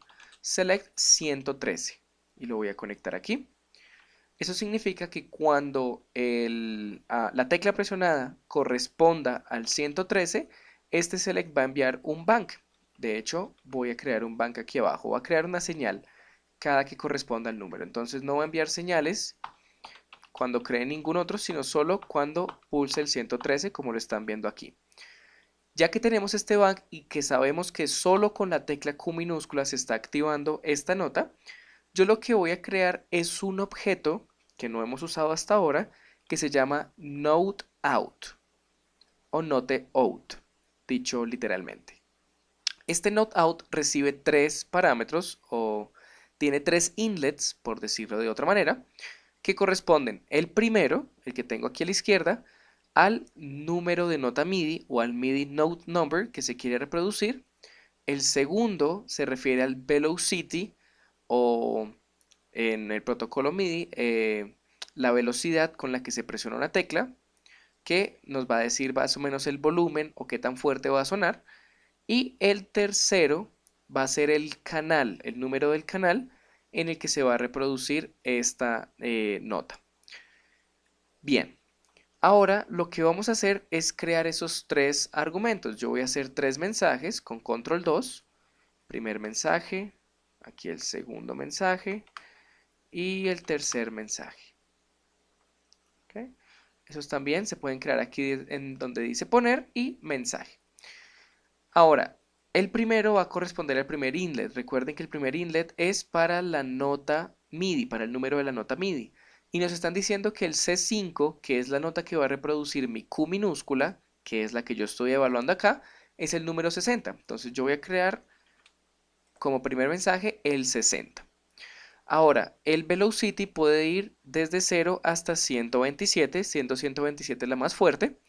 select 113, y lo voy a conectar aquí. Eso significa que cuando la tecla presionada corresponda al 113, este select va a enviar un bank. De hecho, voy a crear un bank aquí abajo, voy a crear una señal cada que corresponda al número. Entonces no va a enviar señales cuando cree ningún otro, sino solo cuando pulse el 113, como lo están viendo aquí. Ya que tenemos este bank y que sabemos que solo con la tecla Q minúscula se está activando esta nota, yo lo que voy a crear es un objeto que no hemos usado hasta ahora, que se llama NoteOut o NoteOut, dicho literalmente. Este NoteOut recibe tres parámetros o tiene tres inlets, por decirlo de otra manera, que corresponden el primero, el que tengo aquí a la izquierda, al número de nota MIDI o al MIDI Note Number que se quiere reproducir. El segundo se refiere al velocity o en el protocolo MIDI la velocidad con la que se presiona una tecla, que nos va a decir más o menos el volumen o qué tan fuerte va a sonar. Y el tercero va a ser el canal, el número del canal en el que se va a reproducir esta nota. Bien, ahora lo que vamos a hacer es crear esos tres argumentos. Yo voy a hacer tres mensajes con control 2. Primer mensaje, aquí el segundo mensaje y el tercer mensaje. ¿Okay? Esos también se pueden crear aquí en donde dice poner y mensaje. Ahora, el primero va a corresponder al primer inlet. Recuerden que el primer inlet es para la nota MIDI, para el número de la nota MIDI. Y nos están diciendo que el C5, que es la nota que va a reproducir mi Q minúscula, que es la que yo estoy evaluando acá, es el número 60. Entonces yo voy a crear como primer mensaje el 60. Ahora, el velocity puede ir desde 0 hasta 127, siendo 127 la más fuerte.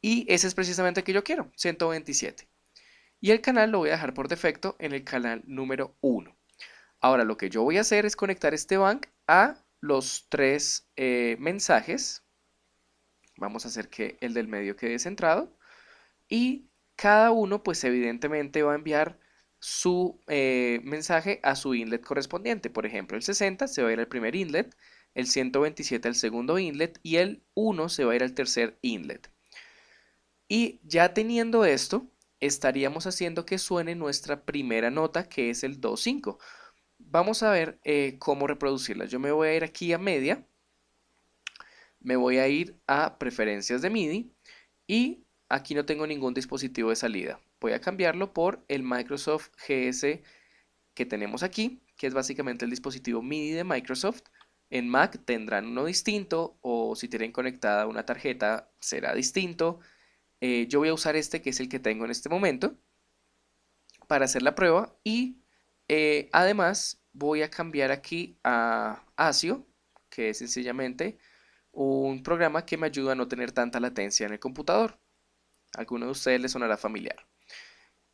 Y ese es precisamente el que yo quiero, 127. Y el canal lo voy a dejar por defecto en el canal número 1. Ahora lo que yo voy a hacer es conectar este bank a los tres mensajes. Vamos a hacer que el del medio quede centrado. Y cada uno, pues evidentemente va a enviar su mensaje a su inlet correspondiente. Por ejemplo, el 60 se va a ir al primer inlet, el 127 al segundo inlet y el 1 se va a ir al tercer inlet. Y ya teniendo esto, estaríamos haciendo que suene nuestra primera nota, que es el do 5. Vamos a ver cómo reproducirla. Yo me voy a ir aquí a media, me voy a ir a preferencias de MIDI y aquí no tengo ningún dispositivo de salida. Voy a cambiarlo por el Microsoft GS que tenemos aquí, que es básicamente el dispositivo MIDI de Microsoft. En Mac tendrán uno distinto o si tienen conectada una tarjeta será distinto. Yo voy a usar este que es el que tengo en este momento para hacer la prueba y además voy a cambiar aquí a ASIO, que es sencillamente un programa que me ayuda a no tener tanta latencia en el computador. A alguno de ustedes les sonará familiar.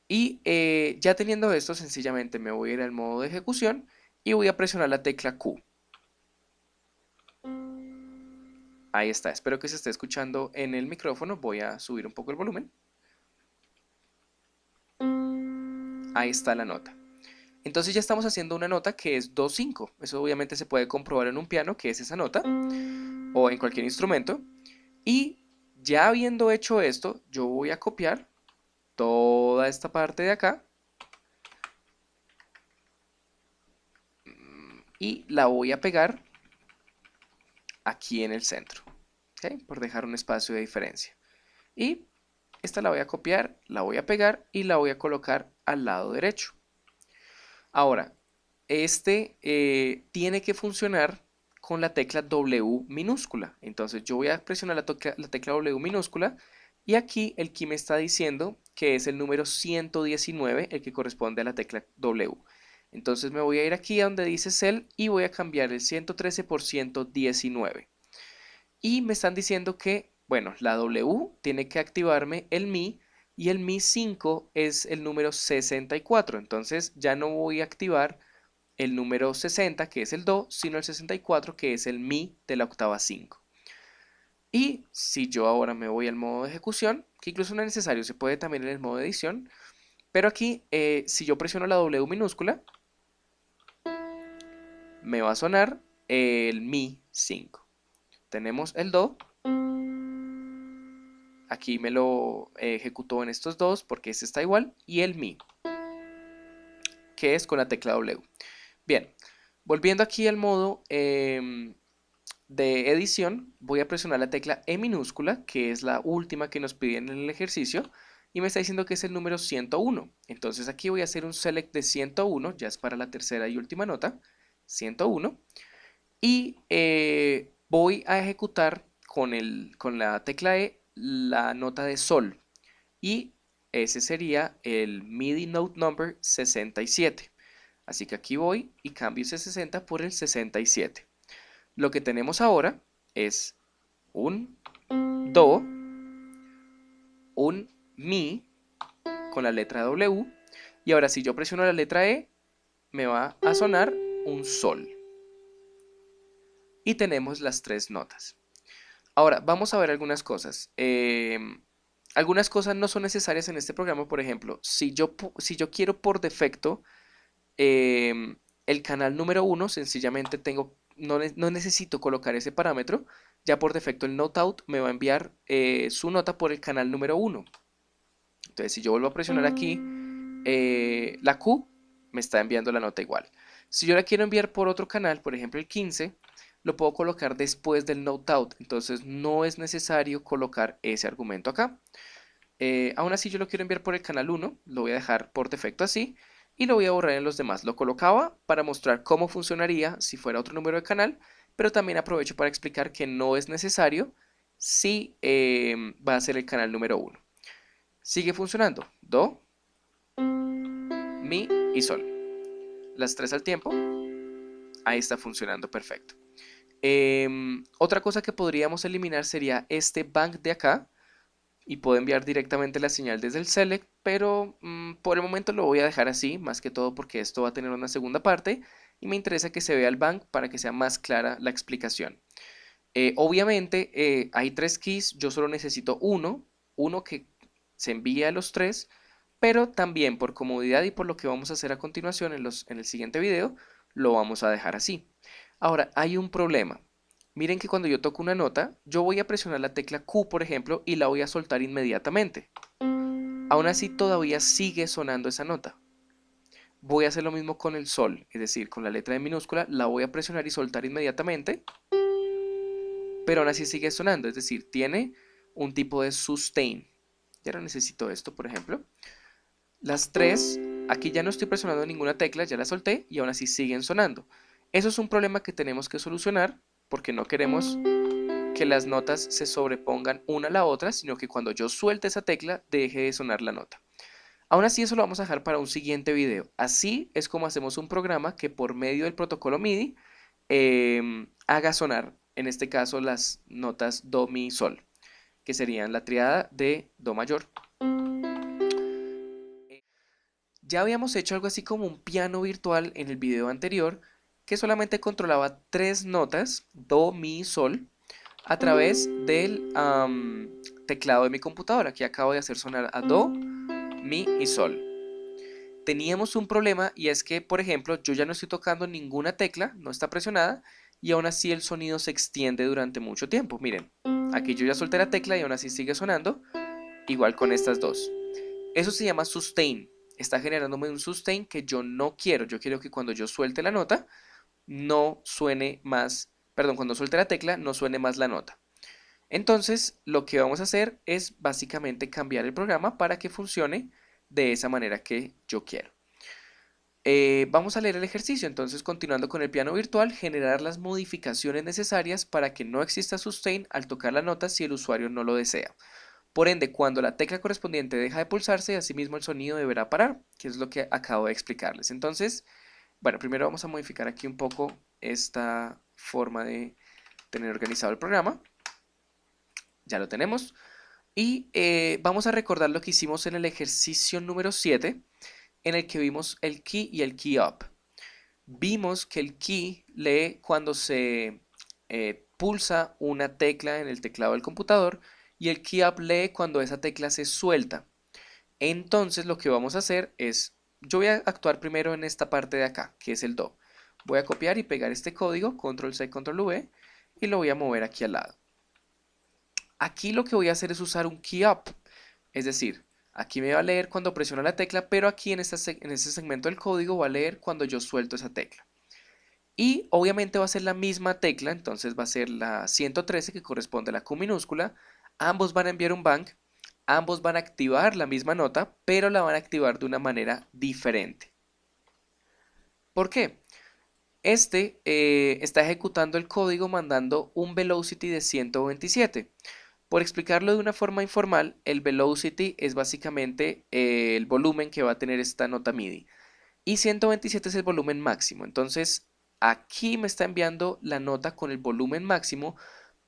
Y ya teniendo esto, sencillamente me voy a ir al modo de ejecución y voy a presionar la tecla Q. Ahí está, espero que se esté escuchando en el micrófono. Voy a subir un poco el volumen. Ahí está la nota. Entonces ya estamos haciendo una nota que es do 5. Eso obviamente se puede comprobar en un piano, que es esa nota, o en cualquier instrumento. Y ya habiendo hecho esto, yo voy a copiar toda esta parte de acá y la voy a pegar aquí en el centro, ¿okay? Por dejar un espacio de diferencia. Y esta la voy a copiar, la voy a pegar y la voy a colocar al lado derecho. Ahora, este tiene que funcionar con la tecla W minúscula. Entonces yo voy a presionar la tecla W minúscula y aquí el key me está diciendo que es el número 119 el que corresponde a la tecla W. Entonces me voy a ir aquí a donde dice Cell y voy a cambiar el 113 por 119. Y me están diciendo que, bueno, la W tiene que activarme el Mi y el Mi 5 es el número 64. Entonces ya no voy a activar el número 60, que es el Do, sino el 64, que es el Mi de la octava 5. Y si yo ahora me voy al modo de ejecución, que incluso no es necesario, se puede también en el modo de edición, pero aquí si yo presiono la W minúscula, me va a sonar el Mi 5. Tenemos el Do, aquí me lo ejecutó en estos dos porque este está igual, y el Mi, que es con la tecla W. Bien, volviendo aquí al modo de edición, voy a presionar la tecla E minúscula, que es la última que nos piden en el ejercicio, y me está diciendo que es el número 101. Entonces aquí voy a hacer un select de 101, ya es para la tercera y última nota, 101, y voy a ejecutar con la tecla E la nota de Sol, y ese sería el MIDI Note Number 67. Así que aquí voy y cambio ese 60 por el 67. Lo que tenemos ahora es un Do, un Mi con la letra W y ahora si yo presiono la letra E me va a sonar un Sol. Y tenemos las tres notas. Ahora vamos a ver algunas cosas. Algunas cosas no son necesarias en este programa. Por ejemplo, si yo quiero por defecto el canal número 1, sencillamente no necesito colocar ese parámetro. Ya por defecto el Noteout me va a enviar su nota por el canal número 1. Entonces si yo vuelvo a presionar aquí la Q, me está enviando la nota igual. Si yo la quiero enviar por otro canal, por ejemplo el 15, lo puedo colocar después del Noteout. Entonces no es necesario colocar ese argumento acá. Aún así yo lo quiero enviar por el canal 1, lo voy a dejar por defecto así y lo voy a borrar en los demás. Lo colocaba para mostrar cómo funcionaría si fuera otro número de canal, pero también aprovecho para explicar que no es necesario si va a ser el canal número 1. Sigue funcionando, Do, Mi y Sol. Las tres al tiempo, ahí está funcionando perfecto. Otra cosa que podríamos eliminar sería este bank de acá, y puedo enviar directamente la señal desde el select, pero por el momento lo voy a dejar así, más que todo porque esto va a tener una segunda parte y me interesa que se vea el bang para que sea más clara la explicación. Obviamente hay tres keys, yo solo necesito uno que se envíe a los tres, pero también por comodidad y por lo que vamos a hacer a continuación en el siguiente video, lo vamos a dejar así. Ahora, hay un problema. Miren que cuando yo toco una nota, yo voy a presionar la tecla Q, por ejemplo, y la voy a soltar inmediatamente. Aún así, todavía sigue sonando esa nota. Voy a hacer lo mismo con el sol, es decir, con la letra de minúscula, la voy a presionar y soltar inmediatamente, pero aún así sigue sonando, es decir, tiene un tipo de sustain. Ya no necesito esto, por ejemplo. Las tres, aquí ya no estoy presionando ninguna tecla, ya la solté y aún así siguen sonando. Eso es un problema que tenemos que solucionar porque no queremos que las notas se sobrepongan una a la otra, sino que cuando yo suelte esa tecla deje de sonar la nota. Aún así eso lo vamos a dejar para un siguiente video. Así es como hacemos un programa que por medio del protocolo MIDI haga sonar, en este caso, las notas Do, Mi, Sol, que serían la triada de Do mayor. Ya habíamos hecho algo así como un piano virtual en el video anterior que solamente controlaba tres notas, Do, Mi, Sol, a través del teclado de mi computadora. Aquí acabo de hacer sonar a Do, Mi y Sol. Teníamos un problema y es que, por ejemplo, yo ya no estoy tocando ninguna tecla, no está presionada, y aún así el sonido se extiende durante mucho tiempo. Miren, aquí yo ya solté la tecla y aún así sigue sonando, igual con estas dos. Eso se llama sustain. Está generándome un sustain que yo no quiero. Yo quiero que cuando yo suelte la nota, no suene más, perdón, cuando suelte la tecla, no suene más la nota. Entonces, lo que vamos a hacer es básicamente cambiar el programa para que funcione de esa manera que yo quiero. Vamos a leer el ejercicio, entonces continuando con el piano virtual, generar las modificaciones necesarias para que no exista sustain al tocar la nota si el usuario no lo desea. Por ende, cuando la tecla correspondiente deja de pulsarse, asimismo el sonido deberá parar, que es lo que acabo de explicarles. Entonces, bueno, primero vamos a modificar aquí un poco esta forma de tener organizado el programa. Ya lo tenemos. Y vamos a recordar lo que hicimos en el ejercicio número 7, en el que vimos el key y el key up. Vimos que el key lee cuando se pulsa una tecla en el teclado del computador y el key up lee cuando esa tecla se suelta. Entonces lo que vamos a hacer es, yo voy a actuar primero en esta parte de acá, que es el do. Voy a copiar y pegar este código, control C, control V, y lo voy a mover aquí al lado. Aquí lo que voy a hacer es usar un key up, es decir, aquí me va a leer cuando presiono la tecla, pero aquí en este segmento del código va a leer cuando yo suelto esa tecla. Y obviamente va a ser la misma tecla, entonces va a ser la 113 que corresponde a la Q minúscula. Ambos van a enviar un bang, ambos van a activar la misma nota, pero la van a activar de una manera diferente. ¿Por qué? Este está ejecutando el código mandando un velocity de 127. Por explicarlo de una forma informal, el velocity es básicamente el volumen que va a tener esta nota MIDI. Y 127 es el volumen máximo. Entonces, aquí me está enviando la nota con el volumen máximo,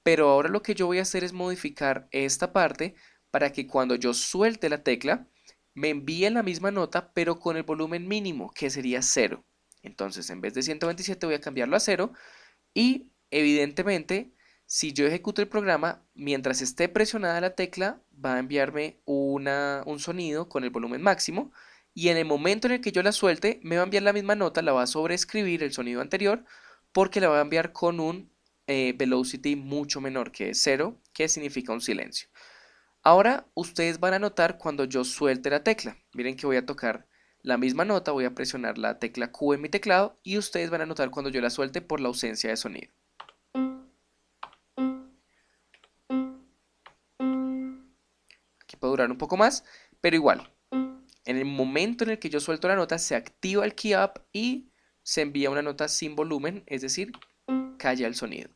pero ahora lo que yo voy a hacer es modificar esta parte para que cuando yo suelte la tecla, me envíe la misma nota, pero con el volumen mínimo, que sería 0. Entonces, en vez de 127 voy a cambiarlo a 0 y evidentemente, si yo ejecuto el programa, mientras esté presionada la tecla, va a enviarme un sonido con el volumen máximo y en el momento en el que yo la suelte, me va a enviar la misma nota, la va a sobreescribir el sonido anterior porque la va a enviar con un velocity mucho menor que es 0, que significa un silencio. Ahora ustedes van a notar cuando yo suelte la tecla. Miren que voy a tocar la misma nota, voy a presionar la tecla Q en mi teclado y ustedes van a notar cuando yo la suelte por la ausencia de sonido. Aquí puede durar un poco más, pero igual. En el momento en el que yo suelto la nota, se activa el key up y se envía una nota sin volumen, es decir, calla el sonido,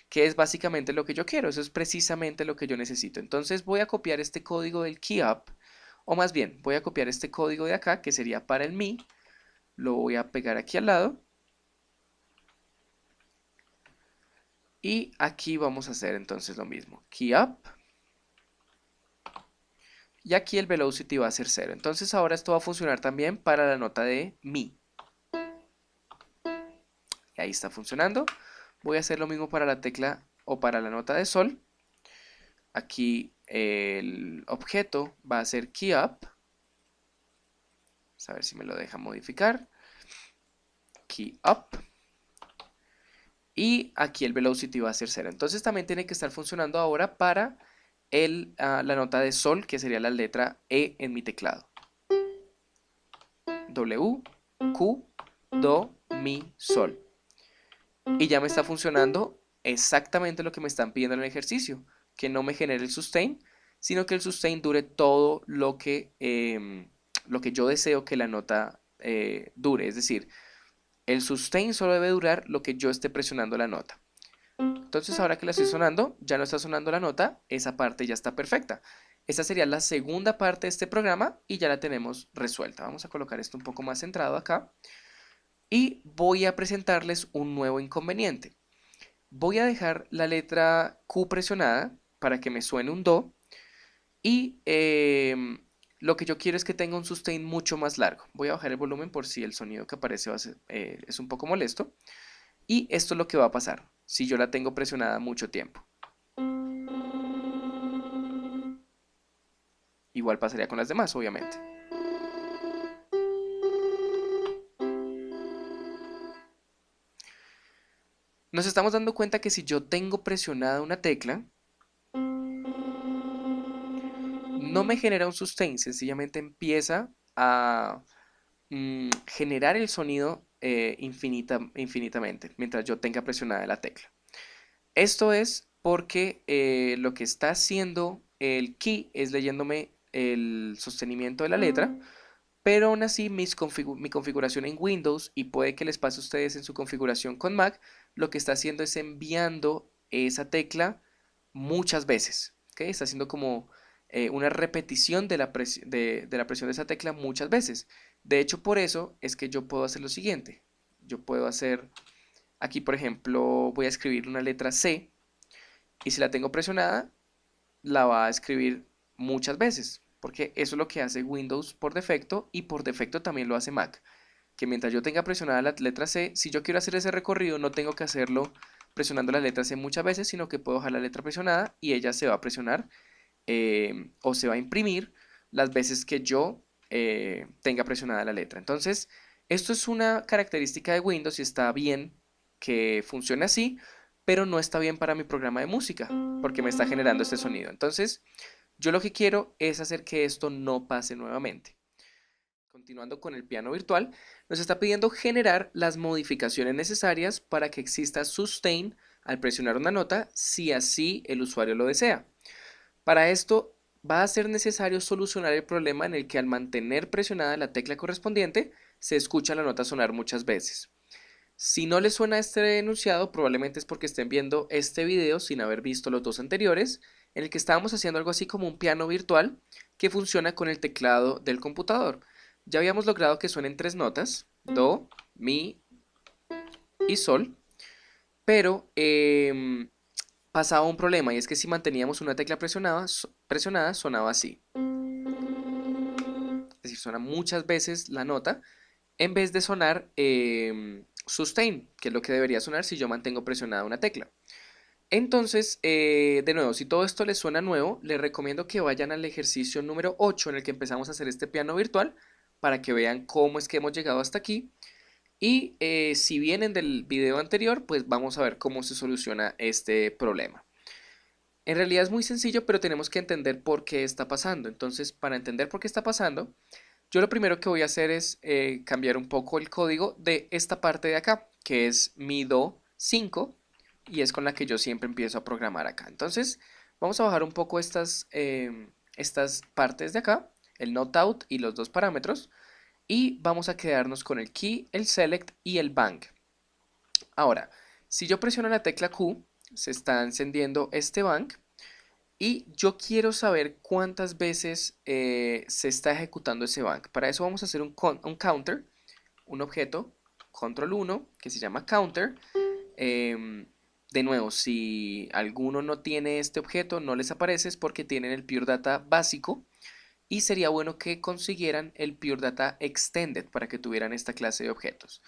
que es básicamente lo que yo quiero, eso es precisamente lo que yo necesito. Entonces voy a copiar este código del key up, o más bien, voy a copiar este código de acá, que sería para el mi, lo voy a pegar aquí al lado, y aquí vamos a hacer entonces lo mismo, key up, y aquí el velocity va a ser 0. Entonces ahora esto va a funcionar también para la nota de mi. ahí está funcionando. Voy a hacer lo mismo para la tecla o para la nota de sol. Aquí el objeto va a ser keyUp. Vamos a ver si me lo deja modificar. KeyUp. Y aquí el velocity va a ser 0. Entonces también tiene que estar funcionando ahora para la nota de sol, que sería la letra E en mi teclado. W, Q, Do, Mi, Sol. Y ya me está funcionando exactamente lo que me están pidiendo en el ejercicio, que no me genere el sustain, sino que el sustain dure todo lo que yo deseo que la nota dure. Es decir, el sustain solo debe durar lo que yo esté presionando la nota. Entonces ahora que la estoy sonando, ya no está sonando la nota, esa parte ya está perfecta. Esta sería la segunda parte de este programa y ya la tenemos resuelta. Vamos a colocar esto un poco más centrado acá. Y voy a presentarles un nuevo inconveniente. Voy a dejar la letra Q presionada para que me suene un Do. Y lo que yo quiero es que tenga un sustain mucho más largo. Voy a bajar el volumen por si el sonido que aparece es un poco molesto. Y esto es lo que va a pasar si yo la tengo presionada mucho tiempo. Igual pasaría con las demás, obviamente. Nos estamos dando cuenta que si yo tengo presionada una tecla, no me genera un sustain, sencillamente empieza a generar el sonido infinitamente mientras yo tenga presionada la tecla. Esto es porque lo que está haciendo el key es leyéndome el sostenimiento de la letra, pero aún así mi configuración en Windows, y puede que les pase a ustedes en su configuración con Mac, lo que está haciendo es enviando esa tecla muchas veces. ¿Okay? Está haciendo como una repetición de de la presión de esa tecla muchas veces. De hecho, por eso es que yo puedo hacer lo siguiente. Yo puedo hacer, aquí por ejemplo, voy a escribir una letra C, y si la tengo presionada, la va a escribir muchas veces, porque eso es lo que hace Windows por defecto, y por defecto también lo hace Mac, que mientras yo tenga presionada la letra C, si yo quiero hacer ese recorrido no tengo que hacerlo presionando la letra C muchas veces, sino que puedo dejar la letra presionada y ella se va a presionar o se va a imprimir las veces que yo tenga presionada la letra. Entonces, esto es una característica de Windows y está bien que funcione así, pero no está bien para mi programa de música, porque me está generando este sonido. Entonces, yo lo que quiero es hacer que esto no pase nuevamente. Continuando con el piano virtual, nos está pidiendo generar las modificaciones necesarias para que exista sustain al presionar una nota, si así el usuario lo desea. Para esto va a ser necesario solucionar el problema en el que al mantener presionada la tecla correspondiente, se escucha la nota sonar muchas veces. Si no les suena este enunciado, probablemente es porque estén viendo este video sin haber visto los dos anteriores, en el que estábamos haciendo algo así como un piano virtual que funciona con el teclado del computador. Ya habíamos logrado que suenen tres notas, Do, Mi y Sol, pero pasaba un problema, y es que si manteníamos una tecla presionada sonaba así. Es decir, suena muchas veces la nota en vez de sonar sustain, que es lo que debería sonar si yo mantengo presionada una tecla. Entonces, de nuevo, si todo esto les suena nuevo, les recomiendo que vayan al ejercicio número 8 en el que empezamos a hacer este piano virtual para que vean cómo es que hemos llegado hasta aquí. Y si vienen del video anterior, pues vamos a ver cómo se soluciona este problema. En realidad es muy sencillo, pero tenemos que entender por qué está pasando. Entonces, para entender por qué está pasando, yo lo primero que voy a hacer es cambiar un poco el código de esta parte de acá, que es mi Do 5, y es con la que yo siempre empiezo a programar acá. Entonces, vamos a bajar un poco estas partes de acá, el Note Out y los dos parámetros, y vamos a quedarnos con el Key, el Select y el Bang. Ahora, si yo presiono la tecla Q, se está encendiendo este Bang, y yo quiero saber cuántas veces se está ejecutando ese bang. Para eso vamos a hacer un counter, un objeto, control 1, que se llama counter. De nuevo, si alguno no tiene este objeto, no les aparece, es porque tienen el Pure Data básico, y sería bueno que consiguieran el Pure Data Extended para que tuvieran esta clase de objetos.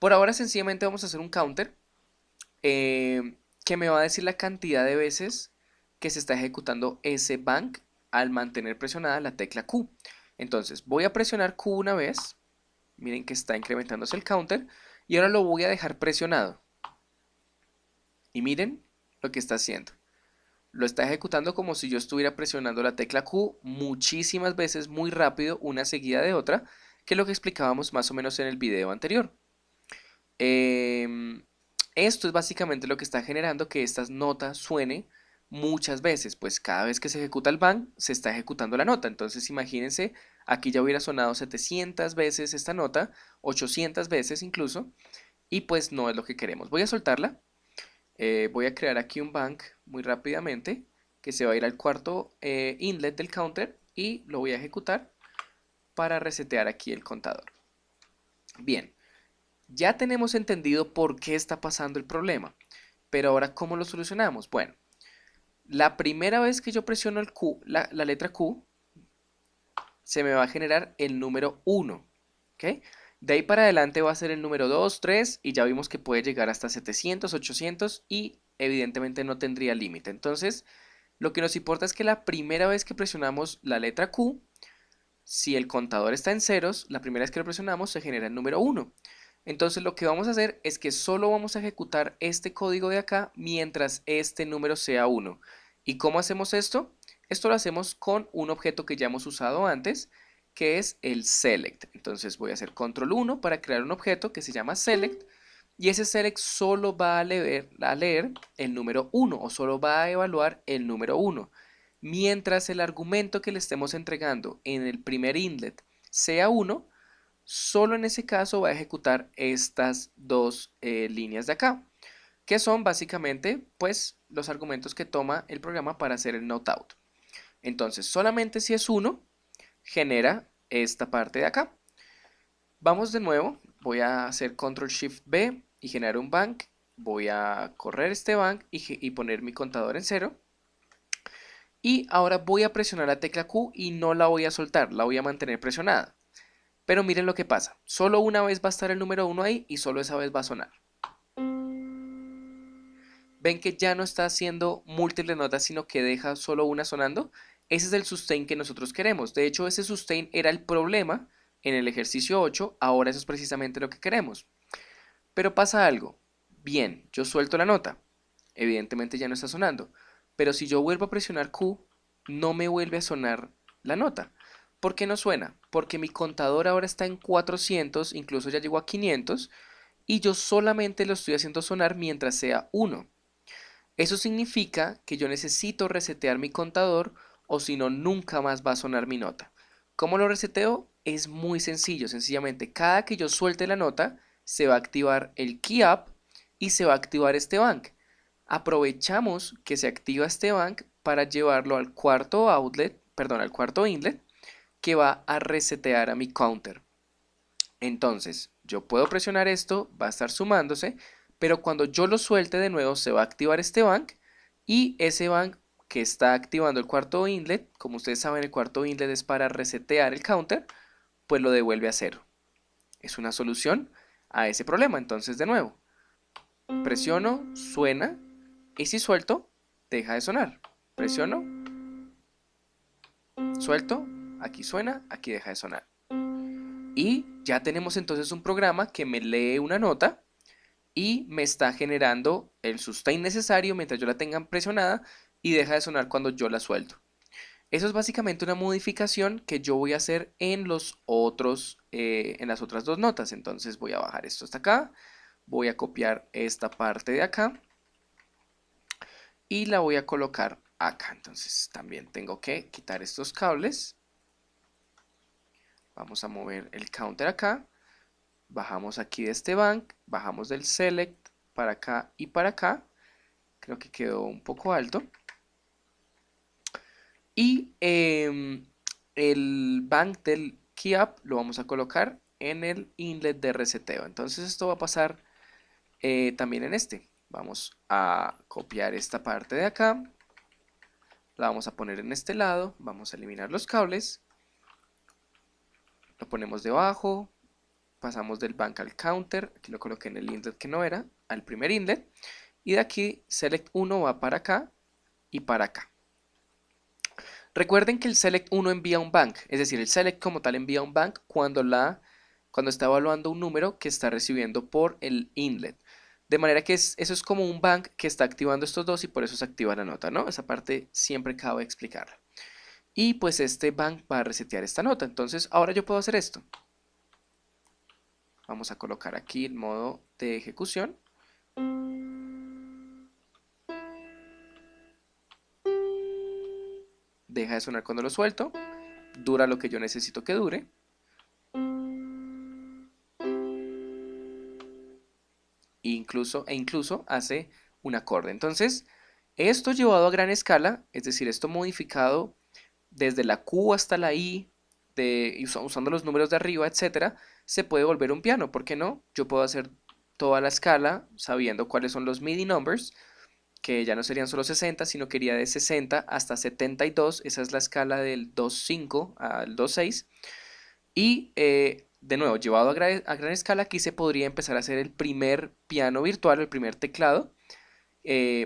Por ahora sencillamente vamos a hacer un counter que me va a decir la cantidad de veces que se está ejecutando ese bank al mantener presionada la tecla Q. Entonces voy a presionar Q una vez, miren que está incrementándose el counter, y ahora lo voy a dejar presionado. Y miren lo que está haciendo. Lo está ejecutando como si yo estuviera presionando la tecla Q muchísimas veces, muy rápido, una seguida de otra, que es lo que explicábamos más o menos en el video anterior. Em, Esto es básicamente lo que está generando que esta nota suene muchas veces, pues cada vez que se ejecuta el bang, se está ejecutando la nota. Entonces imagínense, aquí ya hubiera sonado 700 veces esta nota, 800 veces incluso, y pues no es lo que queremos. Voy a soltarla, voy a crear aquí un bang muy rápidamente, que se va a ir al cuarto inlet del counter y lo voy a ejecutar para resetear aquí el contador. Bien. Ya tenemos entendido por qué está pasando el problema, pero ahora ¿cómo lo solucionamos? Bueno, la primera vez que yo presiono el Q, la letra Q, se me va a generar el número 1, ¿ok? De ahí para adelante va a ser el número 2, 3 y ya vimos que puede llegar hasta 700, 800 y evidentemente no tendría límite. Entonces, lo que nos importa es que la primera vez que presionamos la letra Q, si el contador está en ceros, la primera vez que lo presionamos se genera el número 1. Entonces lo que vamos a hacer es que solo vamos a ejecutar este código de acá mientras este número sea 1. ¿Y cómo hacemos esto? Esto lo hacemos con un objeto que ya hemos usado antes, que es el select. Entonces voy a hacer control 1 para crear un objeto que se llama select, y ese select solo va a leer el número 1 o solo va a evaluar el número 1. Mientras el argumento que le estemos entregando en el primer inlet sea 1, solo en ese caso va a ejecutar estas dos líneas de acá, que son básicamente pues los argumentos que toma el programa para hacer el noteout. Entonces solamente si es 1 genera esta parte de acá. Vamos de nuevo, voy a hacer control shift B y generar un bank, voy a correr este bank y poner mi contador en 0. Y ahora voy a presionar la tecla Q y no la voy a soltar, la voy a mantener presionada. Pero miren lo que pasa, solo una vez va a estar el número 1 ahí y solo esa vez va a sonar. ¿Ven que ya no está haciendo múltiples notas, sino que deja solo una sonando? Ese es el sustain que nosotros queremos. De hecho, ese sustain era el problema en el ejercicio 8, ahora eso es precisamente lo que queremos. Pero pasa algo. Bien, yo suelto la nota. Evidentemente ya no está sonando. Pero si yo vuelvo a presionar Q, no me vuelve a sonar la nota. ¿Por qué no suena? Porque mi contador ahora está en 400, incluso ya llegó a 500, y yo solamente lo estoy haciendo sonar mientras sea 1. Eso significa que yo necesito resetear mi contador o si no, nunca más va a sonar mi nota. ¿Cómo lo reseteo? Es muy sencillo, sencillamente cada que yo suelte la nota, se va a activar el key up y se va a activar este bank. Aprovechamos que se activa este bank para llevarlo al cuarto outlet, perdón, al cuarto inlet, que va a resetear a mi counter. Entonces, yo puedo presionar esto, va a estar sumándose, pero cuando yo lo suelte de nuevo se va a activar este bank y ese bank que está activando el cuarto inlet, como ustedes saben el cuarto inlet es para resetear el counter, pues lo devuelve a 0. Es una solución a ese problema. Entonces de nuevo, presiono, suena y si suelto, deja de sonar. Presiono, suelto, aquí suena, aquí deja de sonar. Y ya tenemos entonces un programa que me lee una nota y me está generando el sustain necesario mientras yo la tenga presionada y deja de sonar cuando yo la suelto. Eso es básicamente una modificación que yo voy a hacer en los otros, en las otras dos notas. Entonces voy a bajar esto hasta acá, voy a copiar esta parte de acá y la voy a colocar acá. Entonces también tengo que quitar estos cables. Vamos a mover el counter acá. Bajamos aquí de este bank, bajamos del select para acá y para acá. Creo que quedó un poco alto. Y el bank del key up lo vamos a colocar en el inlet de reseteo. Entonces esto va a pasar también en este. Vamos a copiar esta parte de acá. La vamos a poner en este lado. Vamos a eliminar los cables. Lo ponemos debajo. pasamos del bank al counter, aquí lo coloqué en el inlet que no era, al primer inlet, y de aquí select 1 va para acá y para acá. Recuerden que el select 1 envía un bank, es decir, el select como tal envía un bank cuando está evaluando un número que está recibiendo por el inlet. De manera que eso es como un bank que está activando estos dos y por eso se activa la nota, ¿no? Esa parte siempre cabe explicarla. Y pues este bank va a resetear esta nota. Entonces ahora yo puedo hacer esto. Vamos a colocar aquí el modo de ejecución. Deja de sonar cuando lo suelto. Dura lo que yo necesito que dure. E incluso hace un acorde. Entonces, esto llevado a gran escala, es decir, esto modificado desde la Q hasta la I, usando los números de arriba, etcétera, se puede volver un piano. ¿Por qué no? Yo puedo hacer toda la escala sabiendo cuáles son los MIDI numbers, que ya no serían solo 60, sino que iría de 60 hasta 72. Esa es la escala del 2.5 al 2.6. Y de nuevo, llevado a gran escala, aquí se podría empezar a hacer el primer piano virtual, el primer teclado,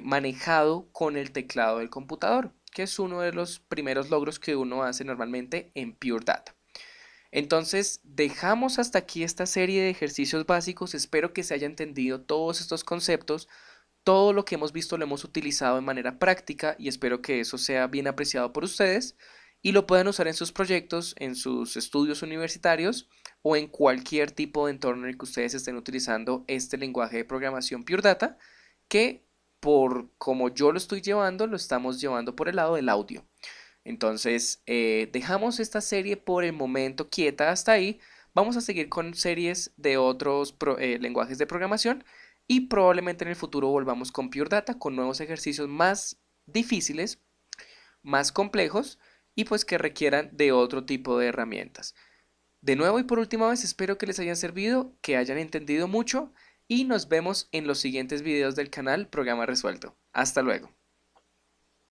manejado con el teclado del computador, que es uno de los primeros logros que uno hace normalmente en Pure Data. Entonces, dejamos hasta aquí esta serie de ejercicios básicos. Espero que se haya entendido todos estos conceptos. Todo lo que hemos visto lo hemos utilizado de manera práctica y espero que eso sea bien apreciado por ustedes y lo puedan usar en sus proyectos, en sus estudios universitarios o en cualquier tipo de entorno en el que ustedes estén utilizando este lenguaje de programación Pure Data, que por como yo lo estoy llevando, lo estamos llevando por el lado del audio. Entonces, dejamos esta serie por el momento quieta hasta ahí. Vamos a seguir con series de otros lenguajes de programación y probablemente en el futuro volvamos con Pure Data con nuevos ejercicios más difíciles, más complejos y pues que requieran de otro tipo de herramientas. De nuevo y por última vez, espero que les hayan servido, que hayan entendido mucho y nos vemos en los siguientes videos del canal Programa Resuelto. Hasta luego.